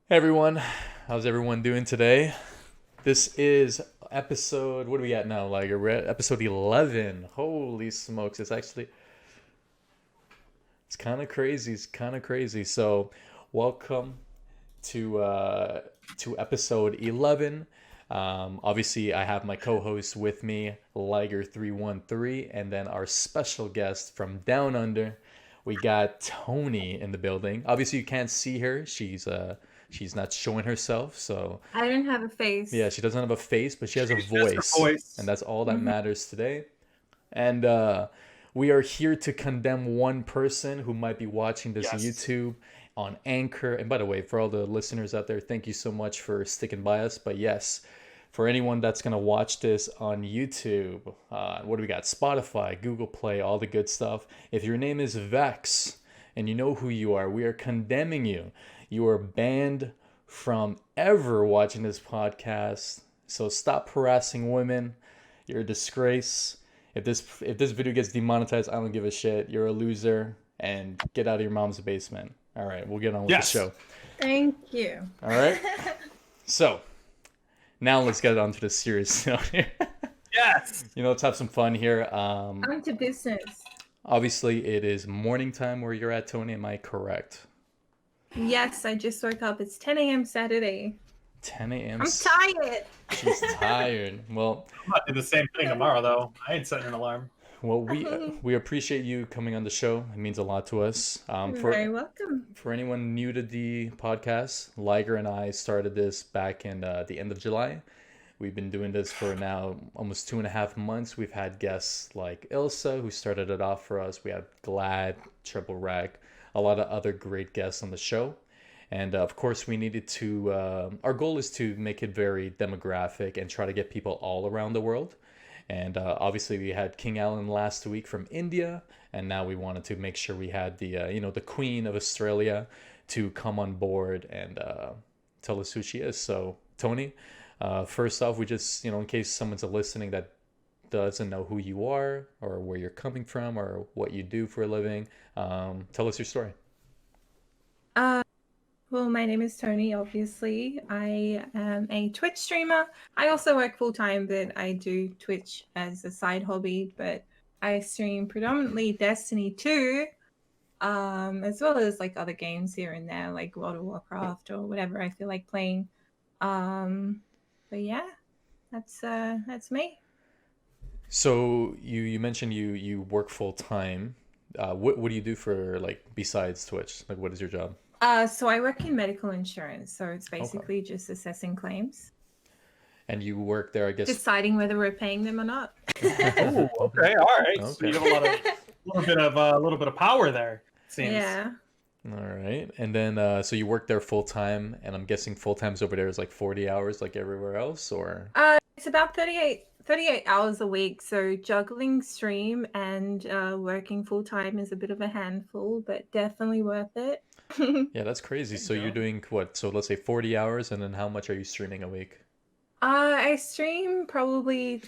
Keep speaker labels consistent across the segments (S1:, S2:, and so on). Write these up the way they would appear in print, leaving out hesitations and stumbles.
S1: Hey everyone, how's everyone doing today? This is episode, what are we at now, Liger? We're at episode 11. Holy smokes, it's kind of crazy. It's kind of crazy. So, welcome to episode 11. Obviously, I have my co-host with me, Liger313, and then our special guest from down under. We got Toni in the building. Obviously, you can't see her. She's not showing herself, so
S2: I don't have a
S1: yeah,
S2: face.
S1: she doesn't have a face, but she has a
S3: She's just her
S1: voice, and
S3: voice.
S1: that's all that
S2: Mhm.
S1: matters today. And we are here to condemn one person who might be watching this
S3: Yes.
S1: YouTube on Anchor. And by the way, for all the listeners out there, thank you so much for sticking by us. But yes, for anyone that's going to watch this on YouTube, what do we got? Spotify, Google Play, all the good stuff. If your name is Vex and you know who you are, we are condemning you. You are banned from ever watching this podcast. So stop harassing women. You're a disgrace. If this video gets demonetized, I don't give a shit. You're a loser and get out of your mom's basement. All right, we'll get on with the
S3: Yes.
S1: show.
S2: Thank you.
S1: All right. So now let's get on to the serious note here.
S3: Yes.
S1: Let's have some fun here.
S2: On to business.
S1: Obviously, it is morning time where you're at, Toni. Am I correct?
S2: Yes, I just woke up. It's 10 a.m. Saturday.
S1: 10 a.m.
S2: I'm tired.
S1: She's tired. Well,
S3: I'm about to do the same thing tomorrow, though. I ain't setting an alarm.
S1: well, we appreciate you coming on the show. It means a lot to us.
S2: You're very welcome.
S1: For anyone new to the podcast, Liger and I started this back in the end of July. We've been doing this for now almost 2.5 months. We've had guests like Ilsa, who started it off for us. We had Glad, Triple Wreck, a lot of other great guests on the show. And of course, we needed to, our goal is to make it very demographic and try to get people all around the world. And obviously, we had King Alan last week from India, and now we wanted to make sure we had the Queen of Australia to come on board and tell us who she is. So, Toni, first off, we just in case someone's listening that doesn't know who you are or where you're coming from or what you do for a living, tell us your story.
S2: Uh, well, my name is Toni, obviously. I am a Twitch streamer. I also work full-time, but I do Twitch as a side hobby. But I stream predominantly Destiny 2, as well as like other games here and there, like World of Warcraft or whatever I feel like playing. But yeah, that's me.
S1: So you mentioned you work full time. What do you do for like besides Twitch? Like what is your job?
S2: So I work in medical insurance, so it's
S1: Okay.
S2: basically just assessing claims,
S1: And you work there, I guess.
S2: deciding whether we're paying them or not.
S3: Oh, okay, all right. So
S1: Okay.
S3: you have a little bit of power there. It seems.
S2: Yeah.
S1: All right. And then so you work there full time, and I'm guessing full times over there is like 40 hours like everywhere else, or
S2: It's about 38 hours a week, so juggling stream and working full time is a bit of a handful, but definitely worth it.
S1: yeah, that's crazy.
S3: There you
S1: So you're
S3: go.
S1: doing what? So let's say 40 hours, and then how much are you streaming a week?
S2: I stream probably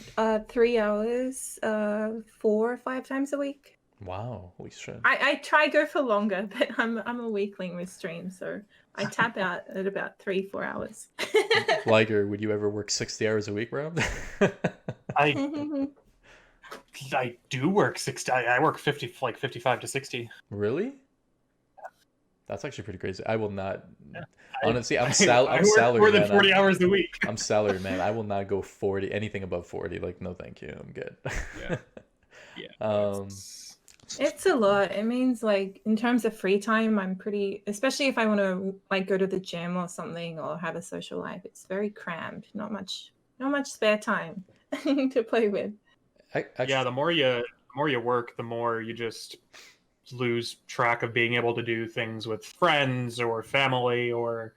S2: 3 hours, 4 or 5 times a week.
S1: Wow, holy shit.
S2: I try go for longer, but I'm a weakling with streams, so I tap out at about 3-4 hours.
S1: Liger, would you ever work 60 hours a week, bro?
S3: I I do work 60. I work 50, like 55 to 60.
S1: Really? That's actually pretty crazy. I will not.
S3: Yeah.
S1: Honestly,
S3: I
S1: I'm
S3: work
S1: salary
S3: more than
S1: man.
S3: 40 hours a week.
S1: I'm salary man. I will not go 40 anything above 40. Like no, thank you. I'm good.
S3: Yeah. Yeah.
S1: Um.
S2: It's a lot. It means like in terms of free time, I'm pretty, especially if I want to like go to the gym or something or have a social life, it's very crammed. Not much spare time to play with.
S3: Yeah, the more you work, the more you just lose track of being able to do things with friends or family or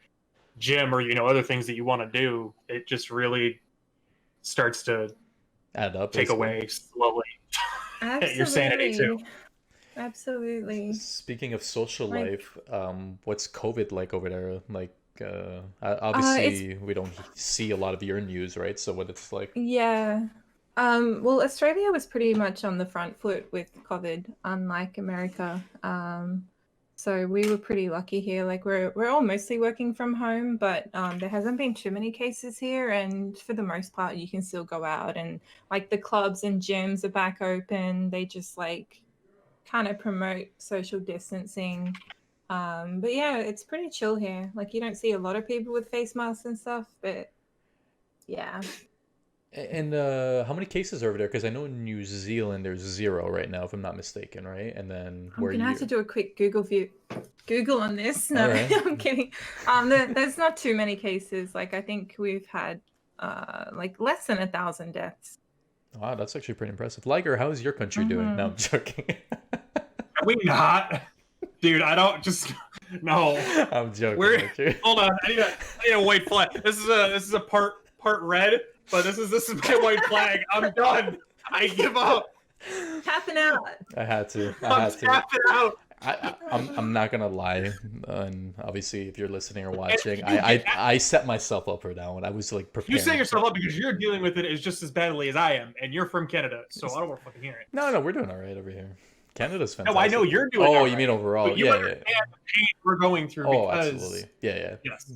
S3: gym or other things that you want to do. It just really starts to
S1: Add up.
S3: take
S1: Basically.
S3: away slowly
S2: Absolutely.
S3: your sanity too.
S2: Absolutely.
S1: Speaking of social
S2: Like-
S1: life, what's COVID like over there? Like, obviously we don't see a lot of your news, right? So what it's like?
S2: Yeah. Well, Australia was pretty much on the front foot with COVID, unlike America. So we were pretty lucky here. Like we're all mostly working from home, but there hasn't been too many cases here, and for the most part, you can still go out, and like the clubs and gyms are back open. They just like kind of promote social distancing. But yeah, it's pretty chill here. Like you don't see a lot of people with face masks and stuff, but yeah.
S1: And how many cases are over there? Because I know in New Zealand there's 0 right now, if I'm not mistaken, right? And then
S2: I'm
S1: where
S2: gonna have to do a quick Google on this. No,
S1: Alright.
S2: I'm kidding. There's not too many cases. Like I think we've had like less than 1,000 deaths.
S1: Wow, that's actually pretty impressive. Liger, how is your country doing? No, I'm joking.
S3: Are we not? Dude, I don't just no.
S1: I'm joking.
S3: We're
S1: with you.
S3: hold on. I need a white flag. This is a part red, but this is my white flag. I'm done. I give up.
S2: Tapping out.
S1: I had to.
S3: I'm tapping out.
S1: I'm not gonna lie, and obviously, if you're listening or watching, I set myself up for that one. I was like preparing.
S3: You set yourself up because you're dealing with it as just as badly as I am, and you're from Canada, so I don't want to fucking hear it.
S1: No, we're doing all right over here. Canada's fantastic.
S3: No, I know you're doing.
S1: Oh,
S3: all
S1: you
S3: right.
S1: mean overall?
S3: But you understand the pain we're going through.
S1: Oh,
S3: because...
S1: absolutely. Yeah.
S3: Yes.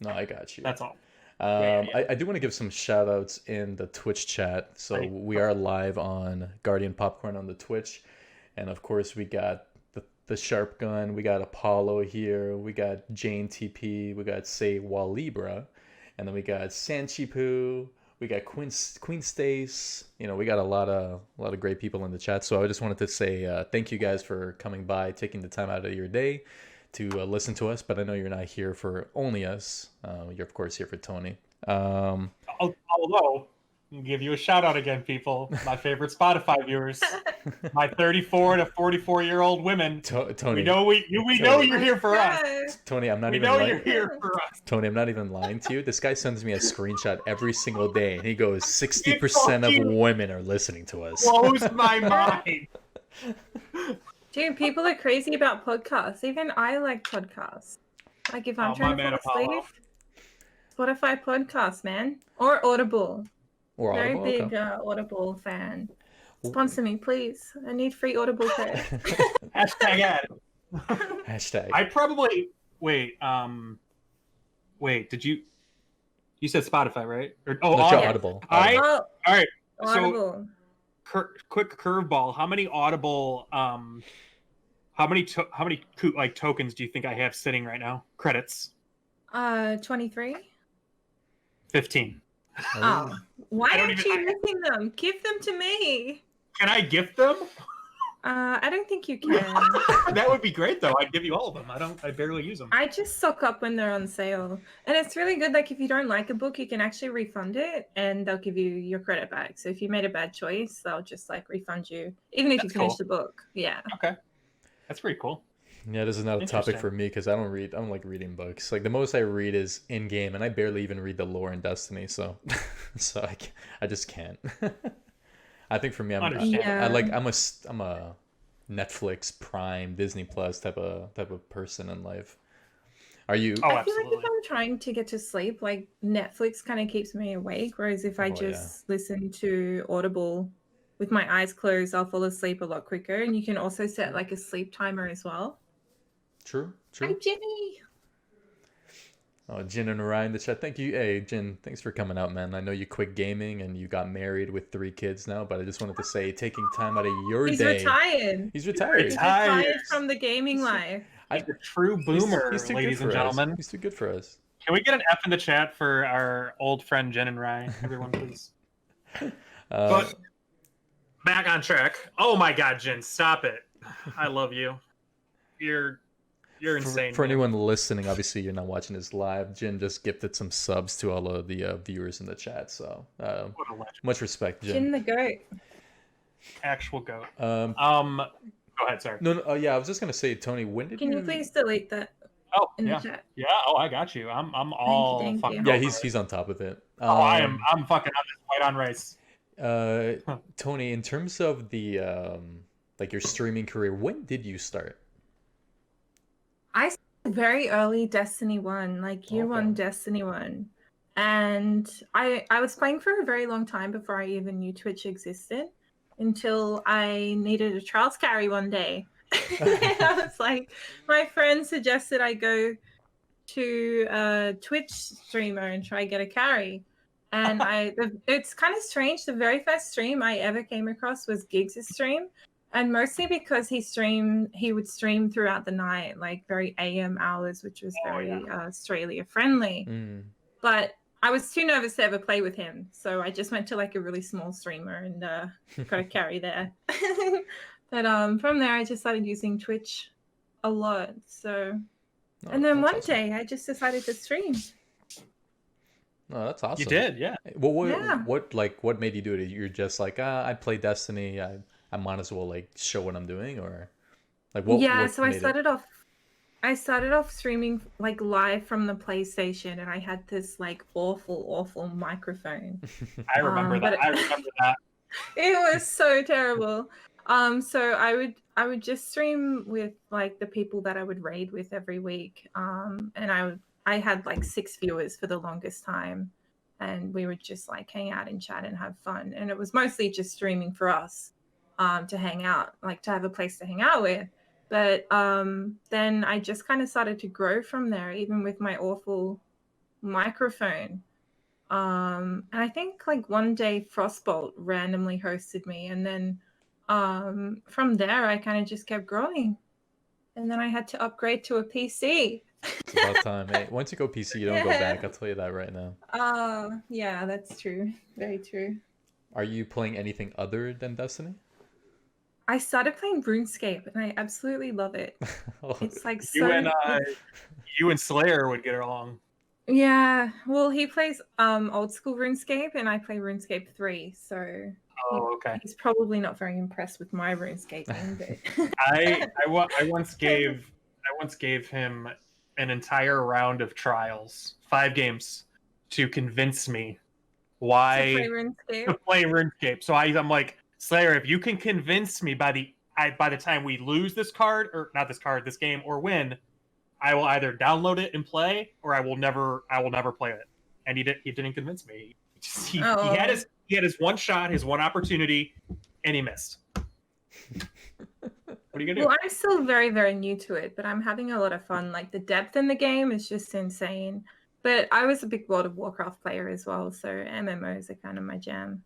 S1: No, I got you.
S3: That's all.
S1: I do want to give some shout outs in the Twitch chat. So we are live on Guardian Popcorn on the Twitch. And of course, we got the Sharp Gun. We got Apollo here. We got Jane TP. We got Say Walibra. And then we got Sanchipu. We got Queen Stace. You know, we got a lot of great people in the chat. So I just wanted to say thank you guys for coming by, taking the time out of your day to listen to us. But I know you're not here for only us. You're of course here for Toni.
S3: Although, I'll give you a shout out again, people. My favorite Spotify viewers, my 34 to 44-year-old women.
S1: Toni,
S3: we know you're here for us.
S1: Toni, I'm not
S3: We
S1: even.
S3: know
S1: lying.
S3: you're here for us.
S1: Toni, I'm not even lying to you. This guy sends me a screenshot every single day, and he goes, 60% of women are listening to us.
S3: Blows my mind.
S2: Dude, people are crazy about podcasts. Even I like podcasts. Like if I'm trying to fall asleep, Spotify podcasts, man, or Audible.
S1: Or
S2: Very
S1: Audible?
S2: big
S1: Okay.
S2: Audible fan. Sponsor me, please. I need free Audible code.
S3: Hashtag ad.
S1: Hashtag.
S3: I probably wait. Did you said Spotify, right?
S1: No,
S3: Audible.
S1: Audible.
S3: All right.
S2: Audible.
S3: So, quick curveball. How many Audible? How many like tokens do you think I have sitting right now? Credits.
S2: 23.
S3: 15.
S2: Oh, why
S3: I don't
S2: aren't you using them? Give them to me.
S3: Can I gift them?
S2: I don't think you can.
S3: That would be great, though. I'd give you all of them. I barely use them.
S2: I just stock up when they're on sale, and it's really good. Like if you don't like a book, you can actually refund it, and they'll give you your credit back. So if you made a bad choice, they'll just like refund you, even if you finish the book. Yeah.
S3: Okay, that's pretty cool.
S1: Yeah, this is not a topic for me because I don't like reading books. Like the most I read is in game, and I barely even read the lore in Destiny. So, I just can't. I think for me, I'm a Netflix, Prime, Disney Plus type of person in life. Are you?
S3: Oh,
S2: I feel
S3: absolutely.
S2: like if I'm trying to get to sleep, like Netflix kind of keeps me awake. Whereas if I just listen to Audible with my eyes closed, I'll fall asleep a lot quicker. And you can also set like a sleep timer as well.
S1: True.
S2: Hi, Jenny.
S1: Oh, Jin and Ryan in the chat. Thank you. Hey, Jin, thanks for coming out, man. I know you quit gaming and you got married with 3 kids now, but I just wanted to say, taking time out of your
S2: He's
S1: day.
S2: Retired.
S1: He's retired.
S2: He's retired from the gaming life.
S3: He's a true boomer,
S1: he's too
S3: ladies
S1: good
S3: and
S1: for
S3: gentlemen.
S1: us. He's too good for us.
S3: Can we get an F in the chat for our old friend Jen and Ryan? Everyone, please. But back on track. Oh my God, Jen, stop it! I love you. You're insane.
S1: For anyone listening, obviously you're not watching this live. Jin just gifted some subs to all of the viewers in the chat, so
S3: what a legend.
S1: much respect, Jin.
S2: Jin the goat.
S3: Actual goat.
S1: Go
S3: ahead, sorry.
S1: No, yeah, I was just gonna say, Toni, when did
S2: Can you please delete that in the chat?
S3: Yeah. Oh, I got you. I'm all
S2: Thank you.
S3: fucking.
S1: Yeah, he's on top of it.
S3: I'm fucking on this white on rice.
S1: Toni, in terms of the like your streaming career, when did you start?
S2: I started very early Destiny 1, like year 1 Destiny 1. And I was playing for a very long time before I even knew Twitch existed, until I needed a Trials carry one day. I was like, my friend suggested I go to a Twitch streamer and try get a carry. And it's kind of strange. The very first stream I ever came across was Giggs' stream. And mostly because he would stream throughout the night, like very AM hours, which was very Australia friendly. But I was too nervous to ever play with him. So I just went to like a really small streamer and got a carry there. But from there, I just started using Twitch a lot. So, and then one day I just decided to stream.
S1: Oh, that's awesome.
S3: You did, yeah.
S1: What made you do it? You're just like, I play Destiny. I might as well like show what I'm doing, or like what?
S2: Yeah,
S1: what
S2: so I started off streaming like live from the PlayStation, and I had this like awful microphone.
S3: I remember that. I remember that.
S2: It was so terrible. So I would just stream with like the people that I would raid with every week. And I had like 6 viewers for the longest time, and we would just like hang out and chat and have fun. And it was mostly just streaming for us, to hang out, like to have a place to hang out with. But then I just kind of started to grow from there, even with my awful microphone. And I think like one day Frostbolt randomly hosted me, and then from there I kind of just kept growing, and then I had to upgrade to a PC.
S1: It's about time. Hey, once you go PC, you don't go back. I'll tell you that right now.
S2: Yeah, that's true. Very true.
S1: Are you playing anything other than Destiny?
S2: I started playing RuneScape, and I absolutely love it. It's like
S3: you and Slayer would get along.
S2: Yeah, well, he plays old school RuneScape, and I play RuneScape 3, so he's probably not very impressed with my RuneScaping. But
S3: I once gave him an entire round of trials, 5 games, to convince me why
S2: to
S3: play RuneScape. So I'm like, Slayer, if you can convince me by the time we lose this game, or win, I will either download it and play, or I will never play it. And he didn't convince me. He had his one shot, his one opportunity, and he missed. What are you gonna do?
S2: Well, I'm still very, very new to it, but I'm having a lot of fun. Like the depth in the game is just insane. But I was a big World of Warcraft player as well, so MMOs are kind of my jam.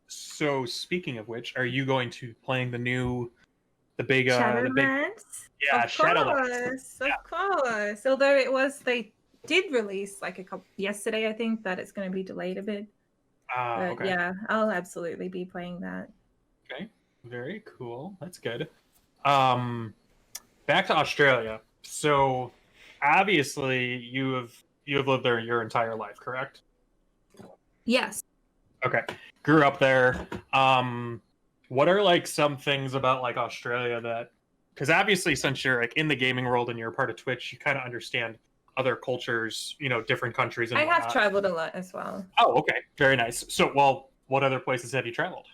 S3: So speaking of which, are you going to playing the big
S2: Shadowlands?
S3: Shadowlands?
S2: Of course. Although they did release like a couple yesterday, I think, that it's going to be delayed a bit. But yeah, I'll absolutely be playing that.
S3: Okay, very cool. That's good. Back to Australia. So obviously you have lived there your entire life, correct?
S2: Yes.
S3: Okay. Grew up there. What are like some things about like Australia that, because obviously since you're like in the gaming world and you're a part of Twitch, you kind of understand other cultures, different countries. And
S2: have traveled a lot as well.
S3: Oh, okay. Very nice. So, well, what other places have you traveled?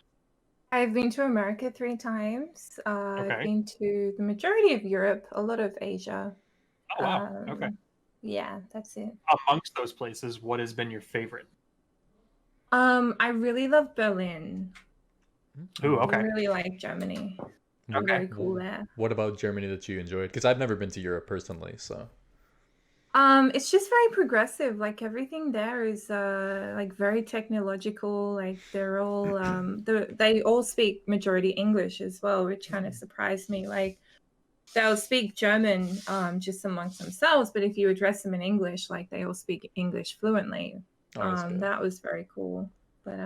S2: I've been to America 3 times. I've been to the majority of Europe, a lot of Asia.
S3: Oh, wow. Okay.
S2: Yeah, that's it.
S3: Amongst those places, what has been your favorite?
S2: I really love Berlin.
S3: Ooh, okay.
S2: I really like Germany.
S3: Okay.
S2: Very cool there.
S1: What about Germany that you enjoyed? Because I've never been to Europe personally, so.
S2: It's just very progressive. Like everything there is like very technological. Like they're all they all speak majority English as well, which kind of surprised me. Like they'll speak German just amongst themselves, but if you address them in English, like they all speak English fluently. That was very cool. But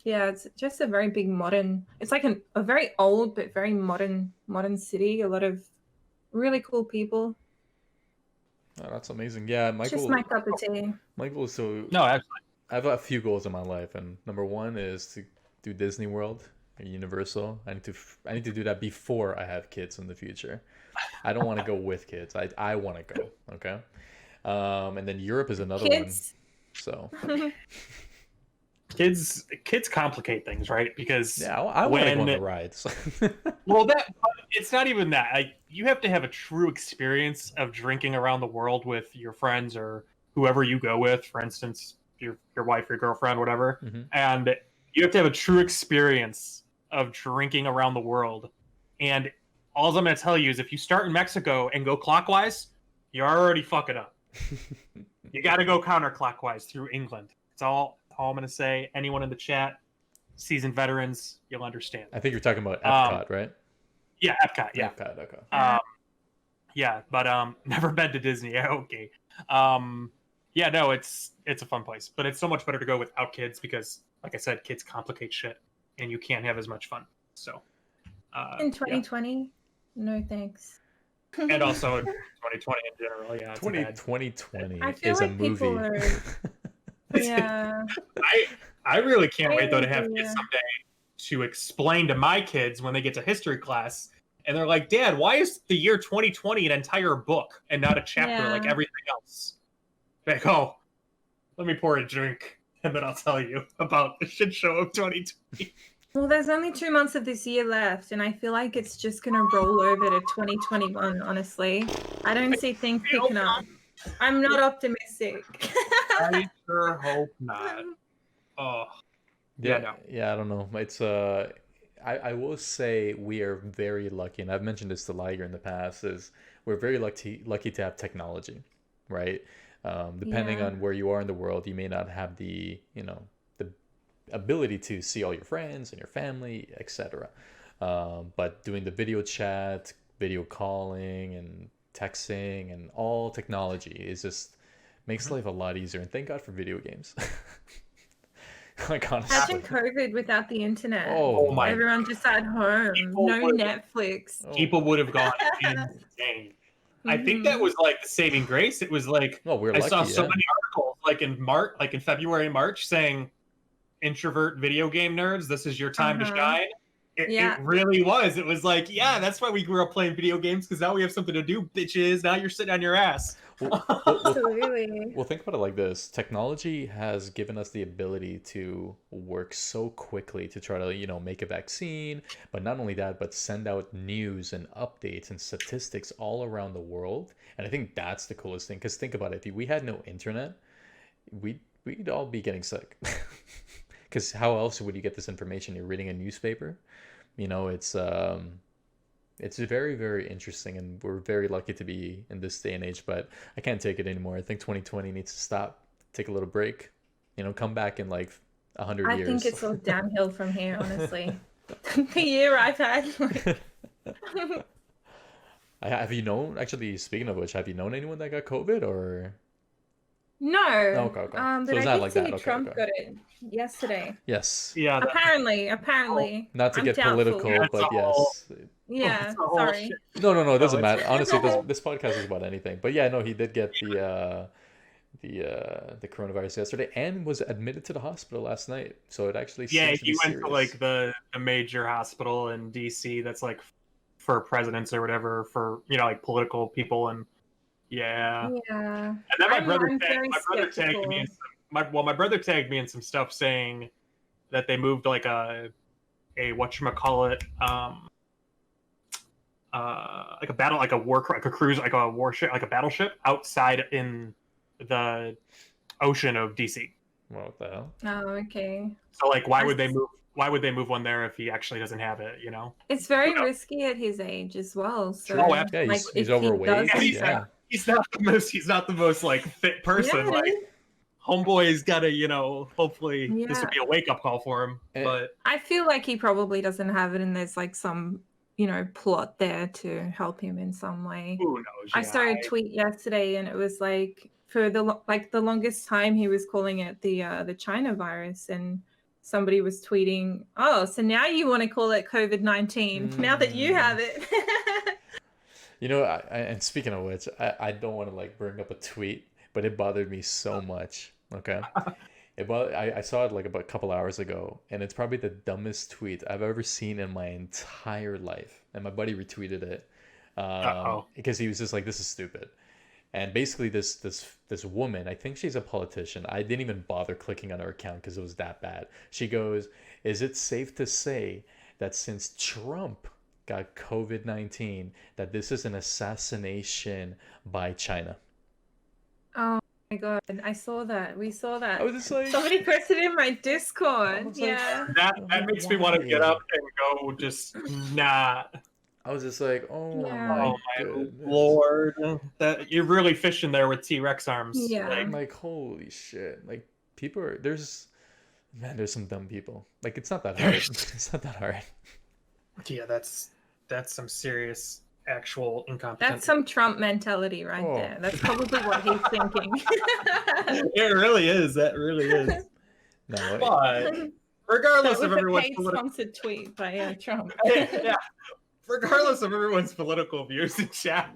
S2: yeah, it's just a very big modern. It's like a very old but very modern city. A lot of really cool people.
S1: Oh, that's amazing. Yeah, Michael.
S2: Just my cup of tea.
S1: Michael, so
S3: no, absolutely.
S1: I have a few goals in my life, and number one is to do Disney World and Universal. I need to do that before I have kids in the future. I don't want to go with kids. I want to go. Okay. And then Europe is another one. So.
S3: Kids complicate things, right? Because
S1: I want to go on the rides.
S3: Well, it's not even that. Like, you have to have a true experience of drinking around the world with your friends or whoever you go with. For instance, your wife, your girlfriend, whatever. Mm-hmm. And you have to have a true experience of drinking around the world. And all I'm going to tell you is if you start in Mexico and go clockwise, you're already fucking up. You got to go counterclockwise through England. That's all I'm going to say. Anyone in the chat, seasoned veterans, you'll understand.
S1: I think you're talking about Epcot, right?
S3: Yeah, Epcot. Yeah,
S1: Epcot. Okay.
S3: Yeah, but never been to Disney. Yeah, okay. Yeah, no, it's a fun place, but it's so much better to go without kids because, like I said, kids complicate shit, and you can't have as much fun. So.
S2: In 2020, no thanks.
S3: And also 2020 in general, yeah.
S1: 2020
S2: I feel
S1: is
S2: like
S1: a movie.
S2: people are. Yeah.
S3: I really can't wait though to have
S2: Yeah.
S3: kids someday to explain to my kids when they get to history class, and they're like, "Dad, why is the year 2020 an entire book and not a chapter like
S2: Yeah.
S3: everything else?" Like, oh, let me pour a drink, and then I'll tell you about the shit show of 2020.
S2: Well, there's only 2 months of this year left, and I feel like it's just going to roll over to 2021, honestly. I don't see things picking up. I'm not optimistic.
S3: I sure hope not. Oh,
S1: Yeah,
S3: no.
S1: yeah, I don't know. It's I will say we are very lucky, and I've mentioned this to Liger in the past, is we're very lucky to have technology, right? Depending
S2: Yeah.
S1: on where you are in the world, you may not have the ability to see all your friends and your family, etc. But doing the video chat, video calling, and texting, and all technology is just makes life a lot easier. And thank God for video games. Like honestly.
S2: Imagine COVID without the internet.
S1: Oh my!
S2: Everyone just at home.
S3: People
S2: No
S3: would-
S2: Netflix.
S3: People would have gone insane. I think that was like the saving grace. It was like
S1: Well, we're
S3: I
S1: lucky.
S3: saw so
S1: Yeah.
S3: many articles like in February, March, saying introvert video game nerds, this is your time to shine. It really was. It was like, yeah, that's why we grew up playing video games, because now we have something to do, bitches. Now you're sitting on your ass.
S2: Absolutely.
S1: Well, think about it like this. Technology has given us the ability to work so quickly to try to, make a vaccine, but not only that, but send out news and updates and statistics all around the world. And I think that's the coolest thing, because think about it. If we had no internet, we'd all be getting sick. Because how else would you get this information? You're reading a newspaper. It's very, very interesting, and we're very lucky to be in this day and age, but I can't take it anymore. I think 2020 needs to stop, take a little break, come back in like 100 years.
S2: I think it's all downhill from here, honestly. The year I've had.
S1: Have you known, actually, speaking of which, have you known anyone that got COVID or?
S2: No.
S1: Okay.
S2: But
S1: So it's
S2: I
S1: not
S2: did
S1: like
S2: see
S1: that. Okay,
S2: Trump
S1: okay.
S2: got it yesterday.
S1: Yes.
S3: Yeah.
S2: Apparently.
S1: Not to
S2: I'm
S1: get
S2: doubtful.
S1: political,
S3: That's
S1: but
S3: all-
S1: yes.
S2: Yeah,
S3: That's a whole
S2: sorry.
S3: shit.
S1: No, it doesn't
S3: it's-
S1: matter. Honestly, this podcast is about anything. But yeah, no, he did get the coronavirus yesterday and was admitted to the hospital last night. So it actually
S3: Yeah,
S1: seems to be
S3: he went
S1: serious.
S3: to like the major hospital in DC that's like for presidents or whatever, for like political people, and yeah.
S2: Yeah.
S3: And then my
S2: I'm
S3: brother
S2: very
S3: tagged me in my brother tagged me in some stuff saying that they moved like a whatchamacallit, like a battle, like a cruise, like a warship, like a battleship outside in the ocean of DC.
S1: Well, what the hell?
S2: Oh, okay.
S3: So like, why would they move one there if he actually doesn't have it?
S2: It's very risky at his age as well. So,
S3: Oh,
S1: Yeah,
S2: like,
S1: he's
S2: if he
S1: overweight.
S2: does-
S1: Yeah.
S3: He's not the most like fit person.
S2: Yeah,
S3: Like, homeboy's gotta, hopefully this
S2: Yeah.
S3: would be a wake up call for him.
S1: And-
S3: But
S2: I feel like he probably doesn't have it, and there's like some, plot there to help him in some way.
S3: who knows?
S2: I saw a tweet yesterday, and it was like for the longest time he was calling it the China virus, and somebody was tweeting, "Oh, so now you want to call it COVID-19 now that you have it."
S1: And speaking of which, I don't want to like bring up a tweet, but it bothered me so much. Okay. I saw it like about a couple hours ago, and it's probably the dumbest tweet I've ever seen in my entire life. And my buddy retweeted it because he was just like, "This is stupid." And basically, this woman, I think she's a politician. I didn't even bother clicking on her account because it was that bad. She goes, "Is it safe to say that since Trump got COVID-19, that this is an assassination by China?"
S2: Oh my god, I saw that. We saw that.
S1: I was just like,
S2: Somebody posted in my
S1: I
S2: Discord.
S1: was like,
S2: Yeah.
S3: that makes me want to get up and go. Just nah.
S1: I was just like, oh
S2: Yeah.
S1: my
S3: Oh my
S1: goodness.
S3: lord! That you're really fishing there with T-Rex arms.
S2: Yeah.
S3: Like,
S1: Like, holy shit. Like, people are, there's some dumb people. Like, it's not that hard. It's not that hard.
S3: yeah, that's some serious actual incompetence.
S2: That's some Trump mentality right
S1: Oh.
S2: there. That's probably what he's thinking.
S3: It really is. That really is.
S1: No,
S3: But
S2: That
S3: regardless
S2: was
S3: of
S2: a
S3: everyone's
S2: paid
S3: political,
S2: sponsored tweet by Trump.
S3: yeah, regardless of everyone's political views in chat.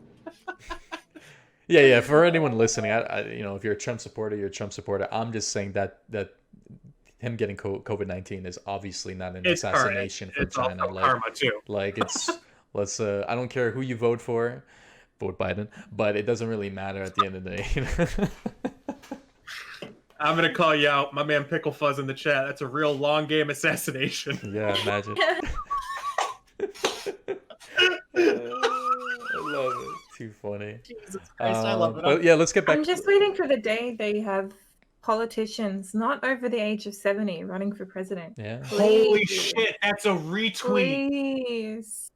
S1: yeah. For anyone listening, if you're a Trump supporter, you're a Trump supporter. I'm just saying that him getting COVID-19 is obviously not an
S3: It's
S1: assassination from
S3: it's
S1: China.
S3: also karma too.
S1: Like let's I don't care who you vote for, vote Biden, but it doesn't really matter at the end of the day.
S3: I'm gonna call you out, my man Pickle Fuzz in the chat. That's a real long game assassination.
S1: Yeah, imagine. I love it. Too funny.
S3: Jesus Christ, I love it.
S1: But yeah, let's get back.
S2: I'm just waiting for the day they have politicians not over the age of 70 running for president.
S1: Yeah.
S3: Holy
S2: Please.
S3: shit, that's a retweet.
S2: Please.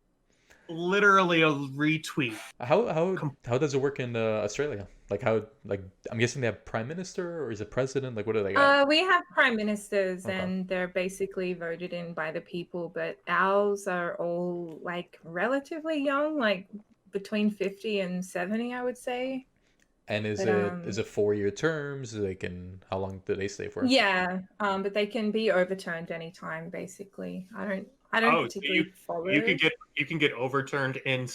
S3: Literally a retweet.
S1: How does it work in Australia? Like I'm guessing they have prime minister or is it president? Like what do they got?
S2: We have prime ministers
S1: Okay.
S2: and they're basically voted in by the people, but ours are all like relatively young, like between 50 and 70, I would say.
S1: And is it 4-year terms? How long do they stay for?
S2: Yeah, but they can be overturned anytime, basically. I don't
S3: Oh,
S2: particularly follow.
S3: You can get overturned in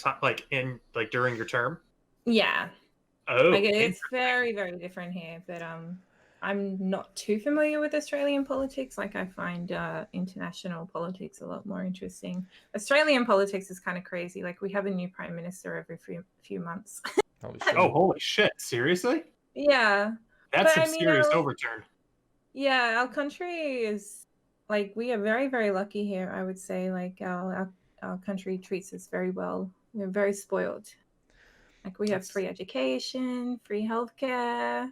S3: during your term.
S2: Yeah,
S3: Oh,
S2: like it's very, very different here. But I'm not too familiar with Australian politics. Like I find international politics a lot more interesting. Australian politics is kind of crazy. Like we have a new prime minister every few months.
S1: Holy shit.
S3: Oh, holy shit! Seriously?
S2: Yeah.
S3: That's
S2: But
S3: some
S2: I mean,
S3: serious overturn.
S2: Yeah, our country is like we are very, very lucky here. I would say like our country treats us very well. We're very spoiled. Like we have free education, free healthcare.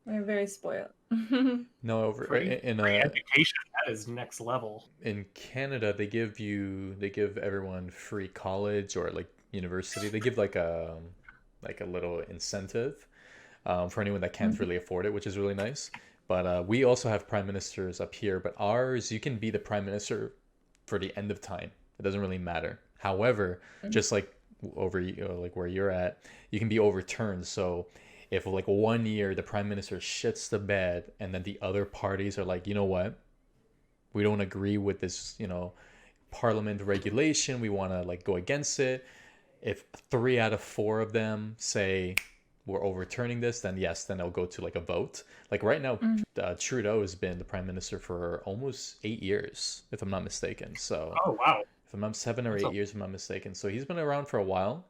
S2: We're very spoiled.
S1: No, over
S3: Free
S1: in
S3: education, that is next level.
S1: in Canada they give everyone free college or like university. They give like a little incentive for anyone that can't really afford it, which is really nice. But we also have prime ministers up here, but ours, you can be the prime minister for the end of time. It doesn't really matter. However, just like like where you're at, you can be overturned. So if like 1 year the prime minister shits the bed and then the other parties are like, you know what, we don't agree with this, parliament regulation, we want to like go against it. If 3 out of 4 of them say we're overturning this, then yes, then it'll go to like a vote. Like right now, Trudeau has been the prime minister for almost 8 years, if I'm not mistaken. So,
S3: Oh wow,
S1: if I'm not 7 or 8 years, if I'm not mistaken. So he's been around for a while.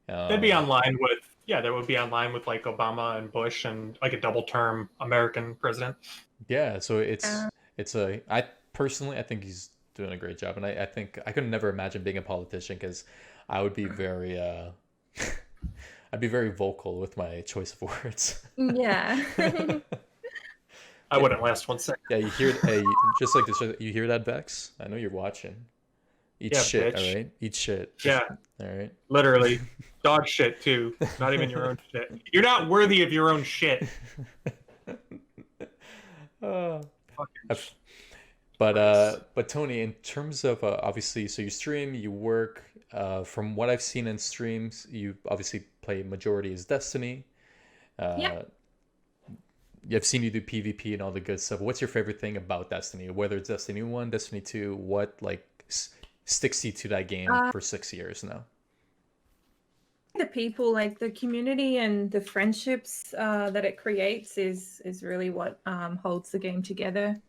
S3: that'd be online with that would be online with like Obama and Bush and like a double term American president.
S1: Yeah, so I personally I think he's doing a great job, and I think I could never imagine being a politician because I would be very I'd be very vocal with my choice of words.
S2: Yeah.
S3: I wouldn't last 1 second.
S1: Yeah, you hear just like this. You hear that, Vex? I know you're watching. Eat shit,
S3: bitch.
S1: all right? Eat shit.
S3: Yeah,
S1: All right.
S3: literally, dog shit too. Not even your own shit. You're not worthy of your own shit.
S1: But Tony, in terms of obviously, so you stream, you work. From what I've seen in streams, you obviously play majority is Destiny.
S2: Yeah.
S1: I've seen you do PvP and all the good stuff. What's your favorite thing about Destiny? Whether it's Destiny 1, Destiny 2, what like sticks you to that game for 6 years now?
S2: The people, like the community and the friendships that it creates is really what holds the game together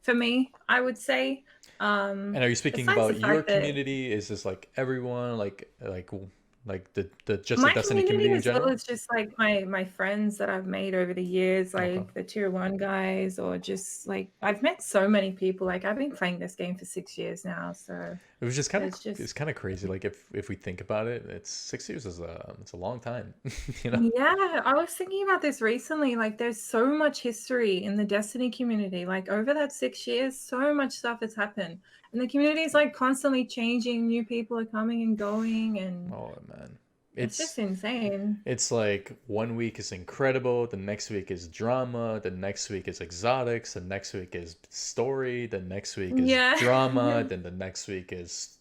S2: for me, I would say.
S1: And are you speaking
S2: besides
S1: about
S2: the
S1: your
S2: fact that-
S1: community? Is this like everyone, like the just
S2: my
S1: the Destiny
S2: community
S1: community in
S2: as well
S1: general?
S2: as just like my friends that I've made over the years, like
S1: Okay.
S2: the tier 1 guys, or just like I've met so many people. Like I've been playing this game for 6 years now, so
S1: It was just
S2: It's just
S1: it's kind of crazy. Like if we think about it, it's 6 years is it's a long time, you know.
S2: yeah, I was thinking about this recently. Like, there's so much history in the Destiny community. Like, over that 6 years, so much stuff has happened. And the community is like constantly changing. New people are coming and going, and
S1: Oh man,
S2: it's just
S1: it's
S2: insane.
S1: it's like one week is incredible, the next week is drama, the next week is exotics, the next week is story, the next week is
S2: Yeah.
S1: drama, then the next week is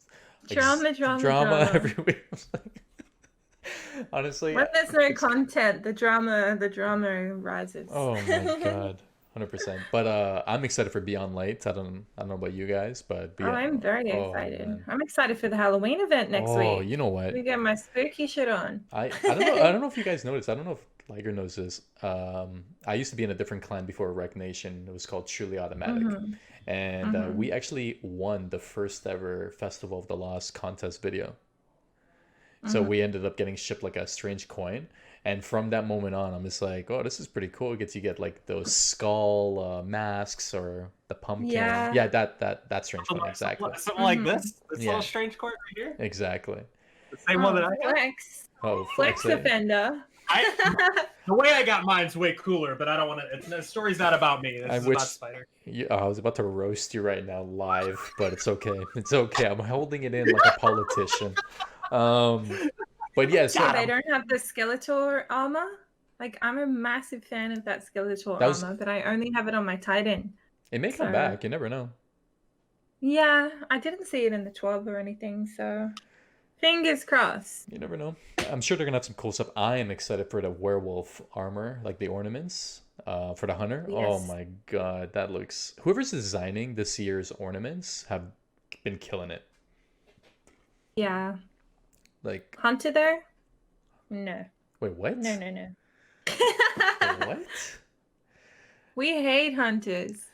S2: Drama, drama,
S1: drama
S2: drama.
S1: every week. I was like, honestly,
S2: When there's no
S1: it's-
S2: content, the drama rises.
S1: oh my god, 100%. But I'm excited for Beyond Light. I don't know about you guys, but
S2: Oh, I'm very
S1: oh
S2: excited.
S1: man,
S2: I'm excited for the Halloween event next
S1: oh,
S2: week.
S1: you know what?
S2: We get my spooky shit on.
S1: I don't know if you guys noticed. I don't know if Liger knows this. I used to be in a different clan before Rec Nation. It was called Truly Automatic,
S2: Mhm.
S1: and
S2: Mhm.
S1: we actually won the first ever Festival of the Lost contest video. So
S2: Mhm.
S1: we ended up getting shipped like a strange coin, and from that moment on, I'm just like, oh, this is pretty cool. It gets you get like those skull masks or the pumpkin.
S2: Yeah.
S1: Yeah, that strange coin exactly.
S3: Something like
S2: Mhm.
S3: this
S1: Yeah.
S3: little strange court right here.
S1: Exactly.
S3: The same one that I got.
S2: Flex.
S1: Oh,
S2: Flex
S1: it.
S2: offender.
S3: The way I got mine's way cooler, but I don't want to. The story's not about me. This
S1: I
S3: is
S1: wish-
S3: about Spider.
S1: I was about to roast you right now live, but it's okay. It's okay. I'm holding it in like a politician. But yeah, so
S2: So they don't have the Skeletor armor. Like, I'm a massive fan of that Skeletor
S1: That was-
S2: armor, but I only have it on my Titan.
S1: it may come
S2: so-
S1: back. You never know.
S2: Yeah, I didn't see it in the 12 or anything, so fingers crossed.
S1: You never know. I'm sure they're gonna have some cool stuff. I am excited for the werewolf armor, like the ornaments, for the hunter. Oh
S2: Yes.
S1: my god, that looks. Whoever's designing this year's ornaments have been killing it.
S2: Yeah.
S1: Like,
S2: Hunter though? No.
S1: wait, what?
S2: No, no, no.
S1: What?
S2: We hate hunters.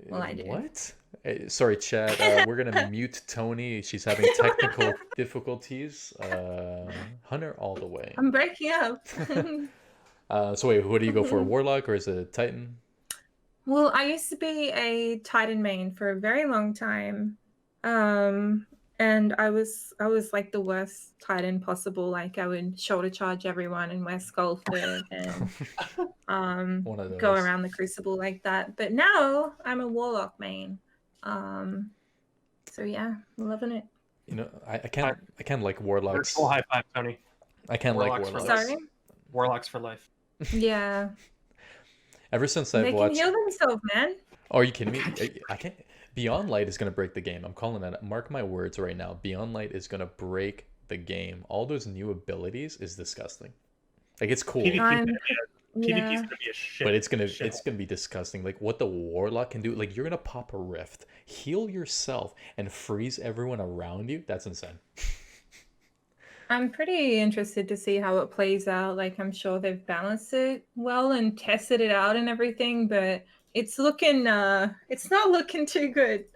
S2: Well, I do.
S1: What? Sorry, Chad. We're gonna mute Toni. She's having technical difficulties. Hunter all the way.
S2: I'm breaking up.
S1: So wait, who do you go for? Warlock or is it Titan?
S2: Well, I used to be a Titan main for a very long time. And I was like the worst Titan possible. Like, I would shoulder charge everyone and wear skull fit and
S1: One of
S2: go
S1: those.
S2: around the crucible like that. But now I'm a Warlock main. So yeah, loving it.
S1: You know, I can't like warlocks.
S3: Full high five, Tony.
S1: I can't like
S3: Warlocks for
S1: warlocks.
S2: Sorry?
S3: Warlocks for life.
S2: Yeah.
S1: Ever since
S2: They
S1: I've
S2: can
S1: watched.
S2: heal themselves, man.
S1: Oh, are you kidding me? I can't. Beyond Light is gonna break the game. I'm calling that. Mark my words right now. Beyond Light is gonna break the game. All those new abilities is disgusting. Like, it's cool,
S3: PvP's
S2: I'm-
S3: gonna be a,
S2: Yeah.
S3: PvP's gonna be a shit.
S1: but it's gonna
S3: shithole.
S1: be disgusting. Like, what the warlock can do. Like, you're gonna pop a rift, heal yourself, and freeze everyone around you. That's insane.
S2: I'm pretty interested to see how it plays out. Like, I'm sure they've balanced it well and tested it out and everything, but it's looking it's not looking too good.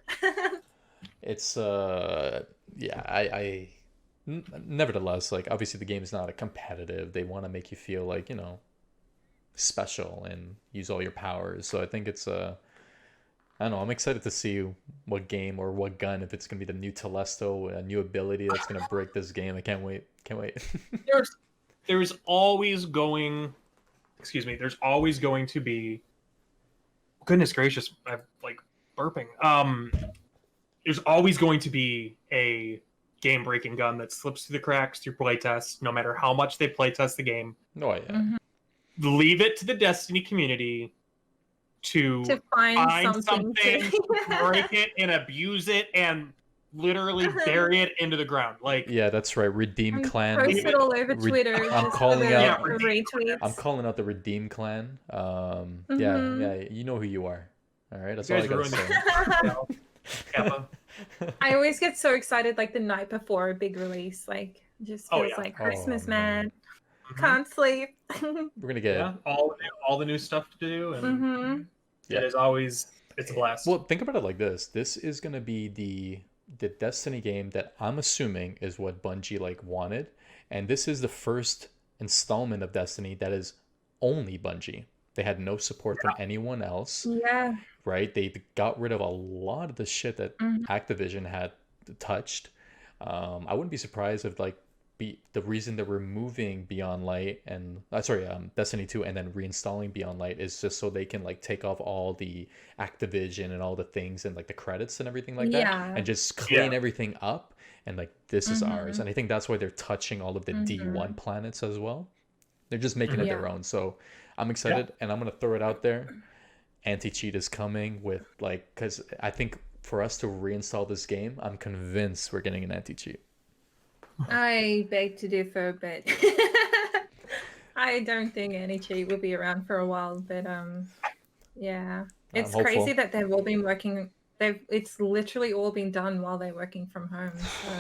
S1: It's yeah, nevertheless, like, obviously the game is not a competitive. They want to make you feel like, you know, special and use all your powers. So I think it's I don't know, I'm excited to see what game or what gun, if it's gonna be the new Telesto, a new ability that's gonna break this game. I can't wait. Can't wait.
S3: There's always going, excuse me. There's always going to be. Goodness gracious, I'm like burping. There's always going to be a game-breaking gun that slips through the cracks through playtests, no matter how much they playtest the game.
S1: No, yeah.
S2: Mhm.
S3: Leave it to the Destiny community to
S2: To find
S3: find
S2: something
S3: something,
S2: to
S3: break it, and abuse it, and literally bury it into the ground. Like,
S1: Yeah, that's right. Redeem
S2: and
S1: Clan.
S2: post it all over
S1: Re-
S2: Twitter.
S1: I'm
S2: just
S1: calling
S2: for the
S3: out-
S2: retweets.
S1: I'm calling out the Redeem Clan.
S2: Mhm.
S1: Yeah, you know who you are. All right, that's
S3: You
S1: all I
S3: guys
S1: gotta
S3: ruined
S1: say.
S3: Kappa.
S2: I always get so excited like the night before a big release. Like, just
S3: Oh,
S2: feels
S3: yeah.
S2: like Christmas,
S1: Oh,
S2: man.
S3: Mhm.
S2: Can't sleep.
S1: We're gonna get
S3: Yeah, all the new stuff to do, and
S2: hmm
S1: Yeah.
S3: it is always it's a blast.
S1: Well, think about it like this. This is gonna be the Destiny game that I'm assuming is what Bungie like wanted, and this is the first installment of Destiny that is only Bungie. They had no support from anyone else,
S2: Yeah.
S1: right? They got rid of a lot of the shit that
S2: Mhm.
S1: Activision had touched. I wouldn't be surprised if like the reason that we're moving Beyond Light and Destiny 2 and then reinstalling Beyond Light is just so they can like take off all the Activision and all the things and like the credits and everything like that
S2: Yeah.
S1: and just clean everything up and like this is ours. And I think that's why they're touching all of the D1 planets as well. They're just making it their own. So I'm excited and I'm gonna throw it out there. Anti-cheat is coming with like, because I think for us to reinstall this game, I'm convinced we're getting an anti-cheat.
S2: I beg to differ, but I don't think any cheat will be around for a while. But yeah, it's crazy that they've all been working. It's literally all been done while they're working from home. So.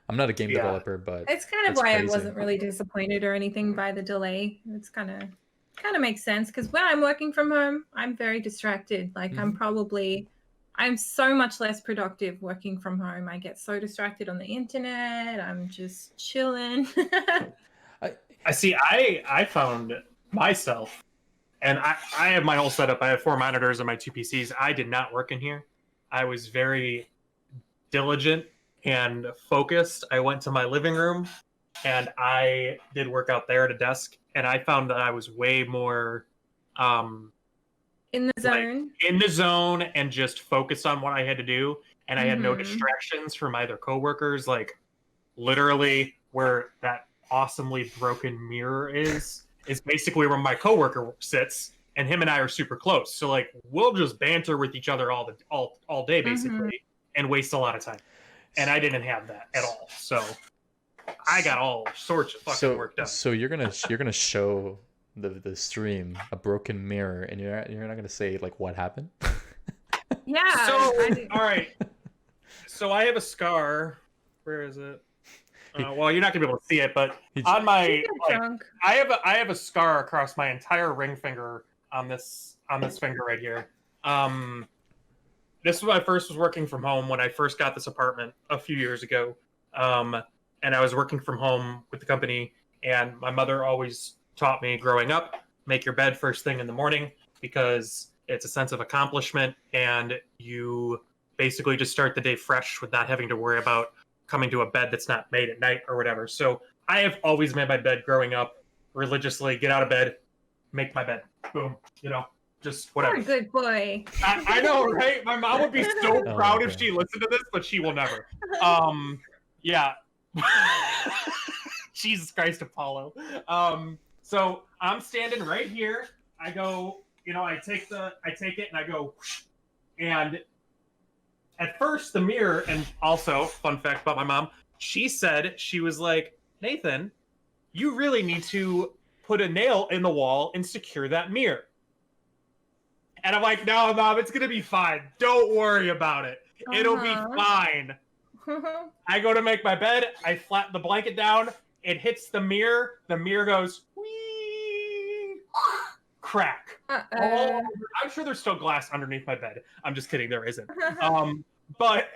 S1: I'm not a game developer, but
S2: it's kind of why I wasn't really disappointed or anything by the delay. It's kind of makes sense because when I'm working from home, I'm very distracted. Like I'm so much less productive working from home. I get so distracted on the internet. I'm just chilling.
S3: I see. I found myself, and I have my whole setup. I have 4 monitors and my 2 PCs. I did not work in here. I was very diligent and focused. I went to my living room and I did work out there at a desk, and I found that I was way more
S2: in the zone.
S3: Like, in the zone and just focused on what I had to do, and I had no distractions from either coworkers. Like literally where that awesomely broken mirror is basically where my coworker sits, and him and I are super close. So like we'll just banter with each other all day basically and waste a lot of time. And I didn't have that at all. So I got all sorts of fucking work done.
S1: So you're gonna show the stream a broken mirror, and you're not gonna say like what happened?
S2: Yeah.
S3: So all right. So I have a scar. Where is it? Well, you're not gonna be able to see it, but on my I have a scar across my entire ring finger on this finger right here. This was when I first was working from home when I first got this apartment a few years ago. And I was working from home with the company, and my mother always taught me growing up, make your bed first thing in the morning because it's a sense of accomplishment and you basically just start the day fresh with not having to worry about coming to a bed that's not made at night or whatever. So I have always made my bed growing up religiously, get out of bed, make my bed, boom, just whatever.
S2: You're a good boy.
S3: I know, right? My mom would be so proud if she listened to this, but she will never. Yeah. Jesus Christ, Apollo. So I'm standing right here. I go, I take it and I go, whoosh, and at first the mirror, and also fun fact about my mom, she was like, Nathan, you really need to put a nail in the wall and secure that mirror. And I'm like, no, Mom, it's gonna be fine. Don't worry about it. It'll be fine. I go to make my bed. I flatten the blanket down. It hits the mirror. The mirror goes, whee, crack. I'm sure there's still glass underneath my bed. I'm just kidding. There isn't. But